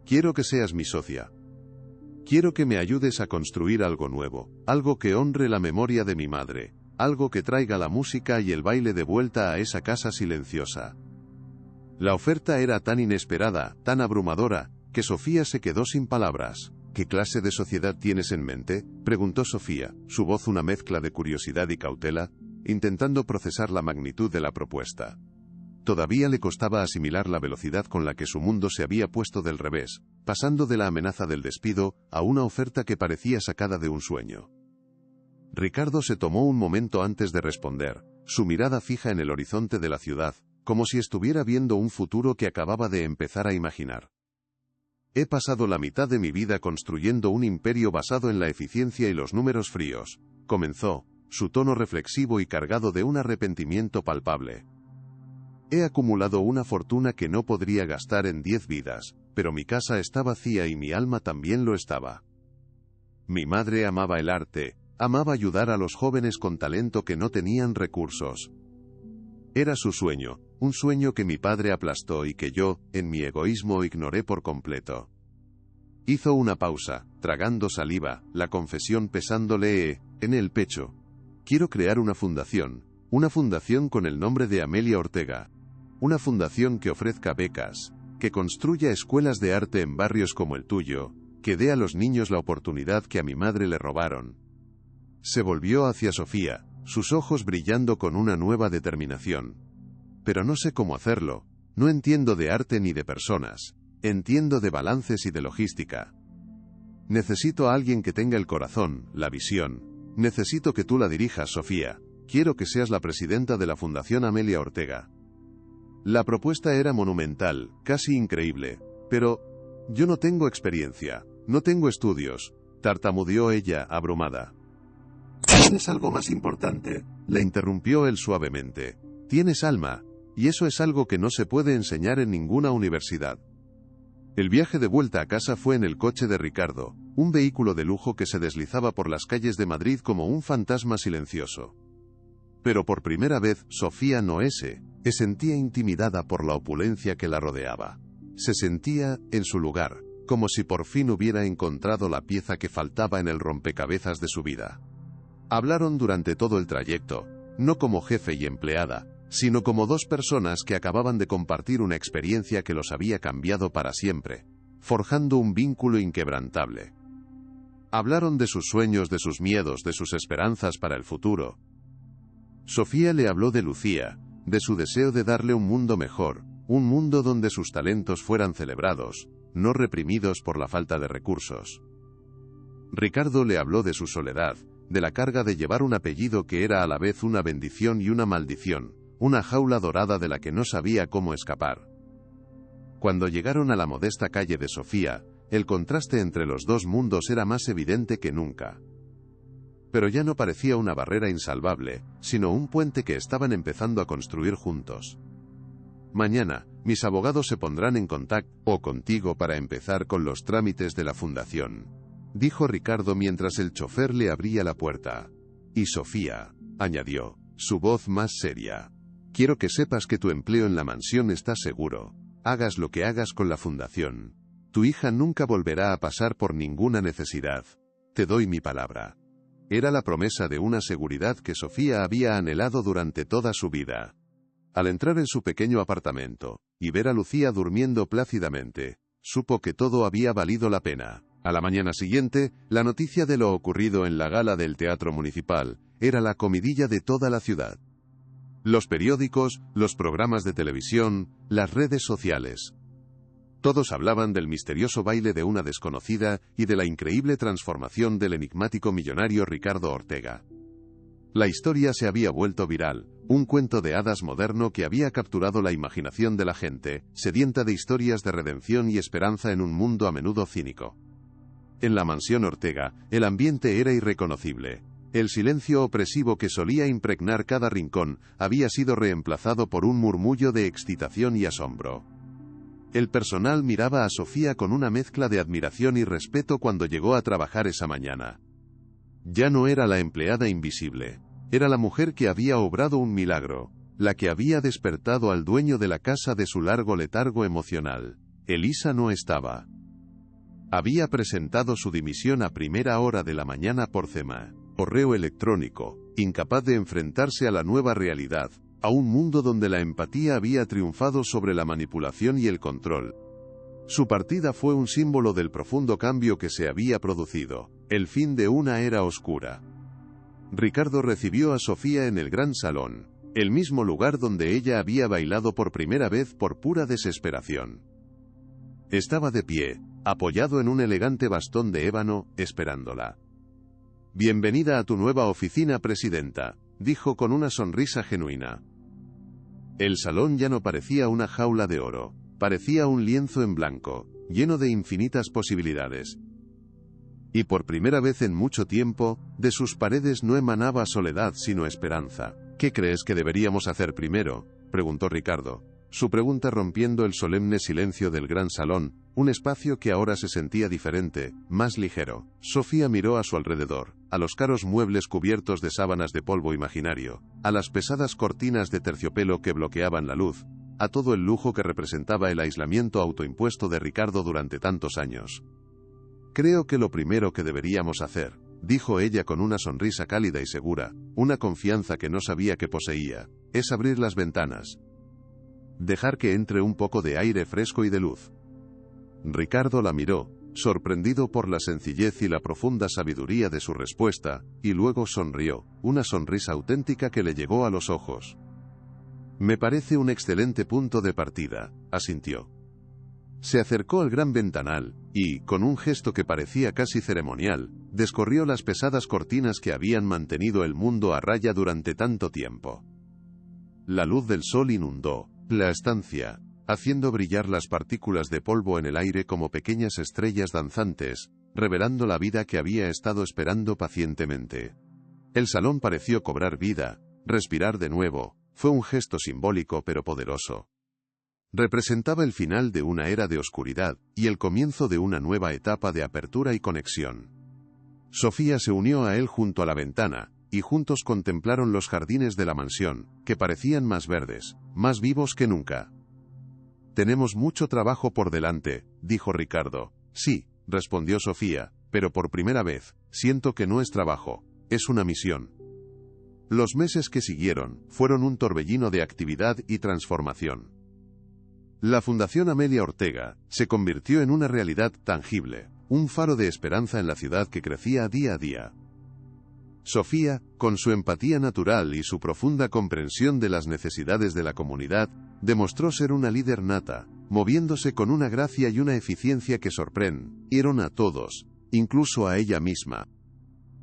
«Quiero que seas mi socia. Quiero que me ayudes a construir algo nuevo, algo que honre la memoria de mi madre, algo que traiga la música y el baile de vuelta a esa casa silenciosa». La oferta era tan inesperada, tan abrumadora, que Sofía se quedó sin palabras. «¿Qué clase de sociedad tienes en mente?», preguntó Sofía, su voz una mezcla de curiosidad y cautela, intentando procesar la magnitud de la propuesta. Todavía le costaba asimilar la velocidad con la que su mundo se había puesto del revés, pasando de la amenaza del despido a una oferta que parecía sacada de un sueño. Ricardo se tomó un momento antes de responder, su mirada fija en el horizonte de la ciudad, como si estuviera viendo un futuro que acababa de empezar a imaginar. «He pasado la mitad de mi vida construyendo un imperio basado en la eficiencia y los números fríos», comenzó, su tono reflexivo y cargado de un arrepentimiento palpable. «He acumulado una fortuna que no podría gastar en 10 vidas, pero mi casa está vacía y mi alma también lo estaba. Mi madre amaba el arte, amaba ayudar a los jóvenes con talento que no tenían recursos. Era su sueño, un sueño que mi padre aplastó y que yo, en mi egoísmo, ignoré por completo». Hizo una pausa, tragando saliva, la confesión pesándole en el pecho. «Quiero crear una fundación con el nombre de Amelia Ortega. Una fundación que ofrezca becas, que construya escuelas de arte en barrios como el tuyo, que dé a los niños la oportunidad que a mi madre le robaron». Se volvió hacia Sofía, sus ojos brillando con una nueva determinación. «Pero no sé cómo hacerlo, no entiendo de arte ni de personas, entiendo de balances y de logística. Necesito a alguien que tenga el corazón, la visión. Necesito que tú la dirijas, Sofía. Quiero que seas la presidenta de la Fundación Amelia Ortega». La propuesta era monumental, casi increíble, pero «yo no tengo experiencia, no tengo estudios», tartamudeó ella, abrumada. «Tienes algo más importante», le interrumpió él suavemente. «Tienes alma, y eso es algo que no se puede enseñar en ninguna universidad». El viaje de vuelta a casa fue en el coche de Ricardo, un vehículo de lujo que se deslizaba por las calles de Madrid como un fantasma silencioso. Pero por primera vez, Sofía no se sentía intimidada por la opulencia que la rodeaba. Se sentía en su lugar, como si por fin hubiera encontrado la pieza que faltaba en el rompecabezas de su vida. Hablaron durante todo el trayecto, no como jefe y empleada, sino como dos personas que acababan de compartir una experiencia que los había cambiado para siempre, forjando un vínculo inquebrantable. Hablaron de sus sueños, de sus miedos, de sus esperanzas para el futuro. Sofía le habló de Lucía, de su deseo de darle un mundo mejor, un mundo donde sus talentos fueran celebrados, no reprimidos por la falta de recursos. Ricardo le habló de su soledad, de la carga de llevar un apellido que era a la vez una bendición y una maldición, una jaula dorada de la que no sabía cómo escapar. Cuando llegaron a la modesta calle de Sofía, el contraste entre los dos mundos era más evidente que nunca. Pero ya no parecía una barrera insalvable, sino un puente que estaban empezando a construir juntos. Mañana, mis abogados se pondrán en contacto contigo para empezar con los trámites de la fundación, dijo Ricardo mientras el chofer le abría la puerta. Y Sofía, añadió, su voz más seria, quiero que sepas que tu empleo en la mansión está seguro. Hagas lo que hagas con la fundación. Tu hija nunca volverá a pasar por ninguna necesidad. Te doy mi palabra. Era la promesa de una seguridad que Sofía había anhelado durante toda su vida. Al entrar en su pequeño apartamento, y ver a Lucía durmiendo plácidamente, supo que todo había valido la pena. A la mañana siguiente, la noticia de lo ocurrido en la gala del Teatro Municipal era la comidilla de toda la ciudad. Los periódicos, los programas de televisión, las redes sociales. Todos hablaban del misterioso baile de una desconocida y de la increíble transformación del enigmático millonario Ricardo Ortega. La historia se había vuelto viral, un cuento de hadas moderno que había capturado la imaginación de la gente, sedienta de historias de redención y esperanza en un mundo a menudo cínico. En la mansión Ortega, el ambiente era irreconocible. El silencio opresivo que solía impregnar cada rincón había sido reemplazado por un murmullo de excitación y asombro. El personal miraba a Sofía con una mezcla de admiración y respeto cuando llegó a trabajar esa mañana. Ya no era la empleada invisible, era la mujer que había obrado un milagro, la que había despertado al dueño de la casa de su largo letargo emocional. Elisa no estaba. Había presentado su dimisión a primera hora de la mañana por correo electrónico, incapaz de enfrentarse a la nueva realidad, a un mundo donde la empatía había triunfado sobre la manipulación y el control. Su partida fue un símbolo del profundo cambio que se había producido, el fin de una era oscura. Ricardo recibió a Sofía en el gran salón, el mismo lugar donde ella había bailado por primera vez por pura desesperación. Estaba de pie, apoyado en un elegante bastón de ébano, esperándola. Bienvenida a tu nueva oficina, presidenta, dijo con una sonrisa genuina. El salón ya no parecía una jaula de oro, parecía un lienzo en blanco, lleno de infinitas posibilidades. Y por primera vez en mucho tiempo, de sus paredes no emanaba soledad sino esperanza. ¿Qué crees que deberíamos hacer primero?, preguntó Ricardo, su pregunta rompiendo el solemne silencio del gran salón, un espacio que ahora se sentía diferente, más ligero. Sofía miró a su alrededor, a los caros muebles cubiertos de sábanas de polvo imaginario, a las pesadas cortinas de terciopelo que bloqueaban la luz, a todo el lujo que representaba el aislamiento autoimpuesto de Ricardo durante tantos años. Creo que lo primero que deberíamos hacer, dijo ella con una sonrisa cálida y segura, una confianza que no sabía que poseía, es abrir las ventanas. Dejar que entre un poco de aire fresco y de luz. Ricardo la miró, sorprendido por la sencillez y la profunda sabiduría de su respuesta, y luego sonrió, una sonrisa auténtica que le llegó a los ojos. Me parece un excelente punto de partida, asintió. Se acercó al gran ventanal, y, con un gesto que parecía casi ceremonial, descorrió las pesadas cortinas que habían mantenido el mundo a raya durante tanto tiempo. La luz del sol inundó la estancia, haciendo brillar las partículas de polvo en el aire como pequeñas estrellas danzantes, revelando la vida que había estado esperando pacientemente. El salón pareció cobrar vida, respirar de nuevo, fue un gesto simbólico pero poderoso. Representaba el final de una era de oscuridad y el comienzo de una nueva etapa de apertura y conexión. Sofía se unió a él junto a la ventana, y juntos contemplaron los jardines de la mansión, que parecían más verdes, más vivos que nunca. «Tenemos mucho trabajo por delante», dijo Ricardo. «Sí», respondió Sofía, «pero por primera vez, siento que no es trabajo, es una misión». Los meses que siguieron fueron un torbellino de actividad y transformación. La Fundación Amelia Ortega se convirtió en una realidad tangible, un faro de esperanza en la ciudad que crecía día a día. Sofía, con su empatía natural y su profunda comprensión de las necesidades de la comunidad, demostró ser una líder nata, moviéndose con una gracia y una eficiencia que sorprendieron a todos, incluso a ella misma.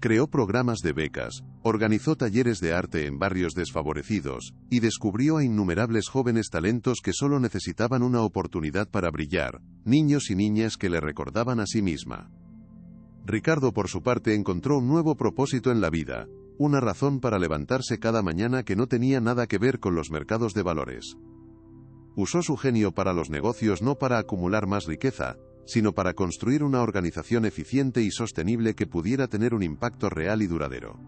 Creó programas de becas, organizó talleres de arte en barrios desfavorecidos, y descubrió a innumerables jóvenes talentos que solo necesitaban una oportunidad para brillar, niños y niñas que le recordaban a sí misma. Ricardo, por su parte, encontró un nuevo propósito en la vida, una razón para levantarse cada mañana que no tenía nada que ver con los mercados de valores. Usó su genio para los negocios no para acumular más riqueza, sino para construir una organización eficiente y sostenible que pudiera tener un impacto real y duradero.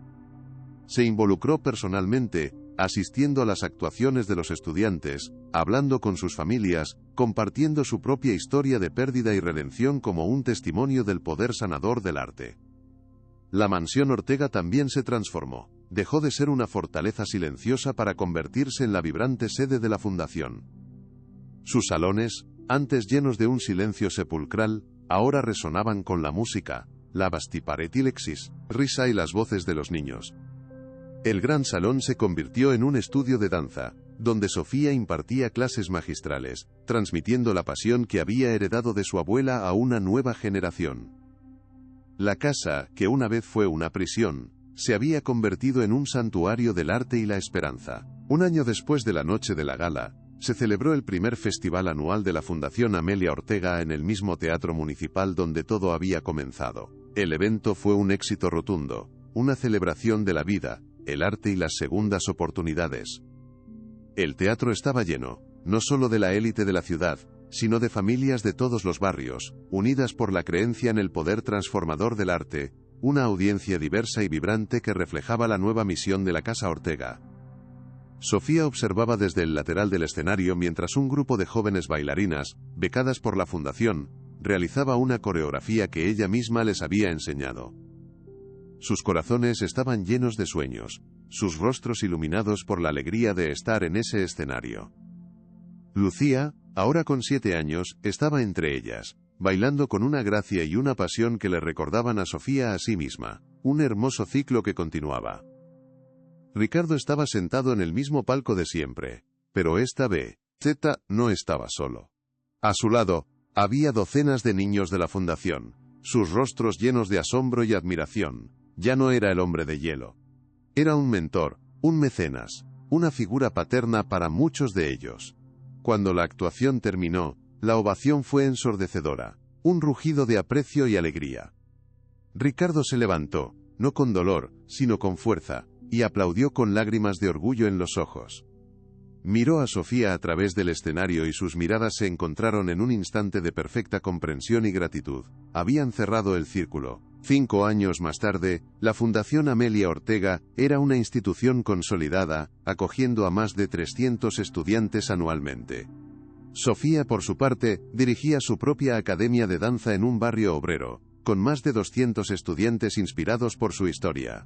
Se involucró personalmente, asistiendo a las actuaciones de los estudiantes, hablando con sus familias, compartiendo su propia historia de pérdida y redención como un testimonio del poder sanador del arte. La mansión Ortega también se transformó, dejó de ser una fortaleza silenciosa para convertirse en la vibrante sede de la fundación. Sus salones, antes llenos de un silencio sepulcral, ahora resonaban con la música, la vastiparetilexis, risa y las voces de los niños. El gran salón se convirtió en un estudio de danza, donde Sofía impartía clases magistrales, transmitiendo la pasión que había heredado de su abuela a una nueva generación. La casa, que una vez fue una prisión, se había convertido en un santuario del arte y la esperanza. Un año después de la noche de la gala, se celebró el primer festival anual de la Fundación Amelia Ortega en el mismo teatro municipal donde todo había comenzado. El evento fue un éxito rotundo, una celebración de la vida, el arte y las segundas oportunidades. El teatro estaba lleno, no solo de la élite de la ciudad, sino de familias de todos los barrios, unidas por la creencia en el poder transformador del arte, una audiencia diversa y vibrante que reflejaba la nueva misión de la Casa Ortega. Sofía observaba desde el lateral del escenario mientras un grupo de jóvenes bailarinas, becadas por la fundación, realizaba una coreografía que ella misma les había enseñado. Sus corazones estaban llenos de sueños, sus rostros iluminados por la alegría de estar en ese escenario. Lucía, ahora con 7 años, estaba entre ellas, bailando con una gracia y una pasión que le recordaban a Sofía a sí misma, un hermoso ciclo que continuaba. Ricardo estaba sentado en el mismo palco de siempre, pero esta vez, no estaba solo. A su lado, había docenas de niños de la fundación, sus rostros llenos de asombro y admiración. Ya no era el hombre de hielo. Era un mentor, un mecenas, una figura paterna para muchos de ellos. Cuando la actuación terminó, la ovación fue ensordecedora, un rugido de aprecio y alegría. Ricardo se levantó, no con dolor, sino con fuerza, y aplaudió con lágrimas de orgullo en los ojos. Miró a Sofía a través del escenario y sus miradas se encontraron en un instante de perfecta comprensión y gratitud. Habían cerrado el círculo. 5 años más tarde, la Fundación Amelia Ortega era una institución consolidada, acogiendo a más de 300 estudiantes anualmente. Sofía, por su parte, dirigía su propia academia de danza en un barrio obrero, con más de 200 estudiantes inspirados por su historia.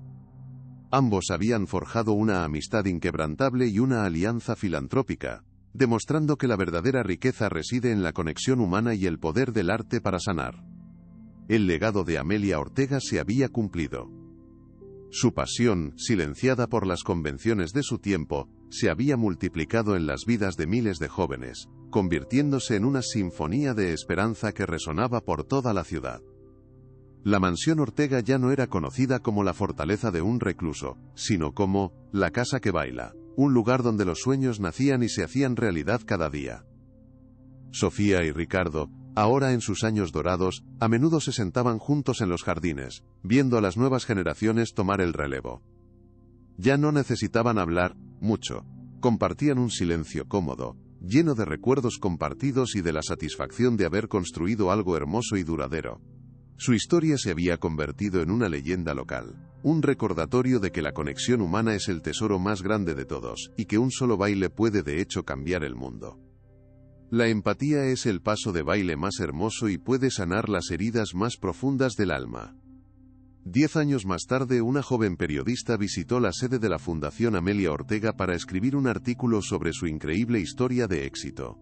Ambos habían forjado una amistad inquebrantable y una alianza filantrópica, demostrando que la verdadera riqueza reside en la conexión humana y el poder del arte para sanar. El legado de Amelia Ortega se había cumplido. Su pasión, silenciada por las convenciones de su tiempo, se había multiplicado en las vidas de miles de jóvenes, convirtiéndose en una sinfonía de esperanza que resonaba por toda la ciudad. La mansión Ortega ya no era conocida como la fortaleza de un recluso, sino como la casa que baila, un lugar donde los sueños nacían y se hacían realidad cada día. Sofía y Ricardo, ahora en sus años dorados, a menudo se sentaban juntos en los jardines, viendo a las nuevas generaciones tomar el relevo. Ya no necesitaban hablar mucho, compartían un silencio cómodo, lleno de recuerdos compartidos y de la satisfacción de haber construido algo hermoso y duradero. Su historia se había convertido en una leyenda local, un recordatorio de que la conexión humana es el tesoro más grande de todos, y que un solo baile puede de hecho cambiar el mundo. La empatía es el paso de baile más hermoso y puede sanar las heridas más profundas del alma. 10 años más tarde, una joven periodista visitó la sede de la Fundación Amelia Ortega para escribir un artículo sobre su increíble historia de éxito.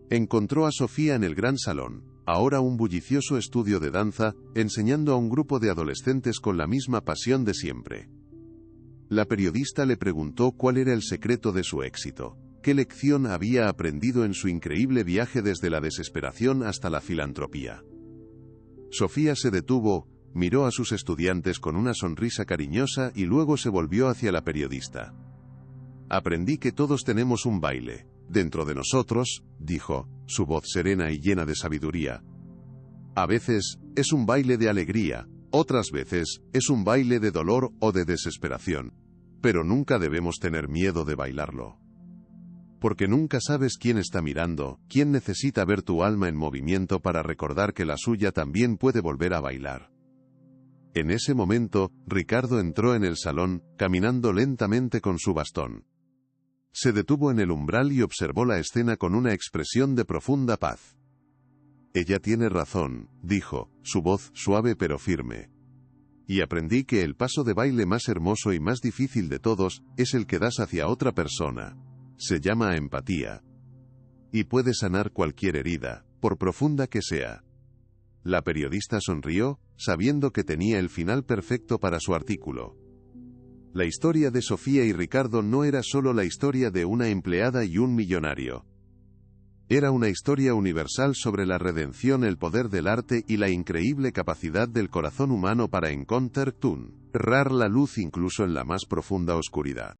Encontró a Sofía en el gran salón, ahora un bullicioso estudio de danza, enseñando a un grupo de adolescentes con la misma pasión de siempre. La periodista le preguntó cuál era el secreto de su éxito, qué lección había aprendido en su increíble viaje desde la desesperación hasta la filantropía. Sofía se detuvo, miró a sus estudiantes con una sonrisa cariñosa y luego se volvió hacia la periodista. Aprendí que todos tenemos un baile dentro de nosotros, dijo, su voz serena y llena de sabiduría. A veces, es un baile de alegría, otras veces, es un baile de dolor o de desesperación. Pero nunca debemos tener miedo de bailarlo. Porque nunca sabes quién está mirando, quién necesita ver tu alma en movimiento para recordar que la suya también puede volver a bailar. En ese momento, Ricardo entró en el salón, caminando lentamente con su bastón. Se detuvo en el umbral y observó la escena con una expresión de profunda paz. Ella tiene razón, dijo, su voz suave pero firme. Y aprendí que el paso de baile más hermoso y más difícil de todos, es el que das hacia otra persona. Se llama empatía. Y puede sanar cualquier herida, por profunda que sea. La periodista sonrió, sabiendo que tenía el final perfecto para su artículo. La historia de Sofía y Ricardo no era solo la historia de una empleada y un millonario. Era una historia universal sobre la redención, el poder del arte y la increíble capacidad del corazón humano para encontrar la luz incluso en la más profunda oscuridad.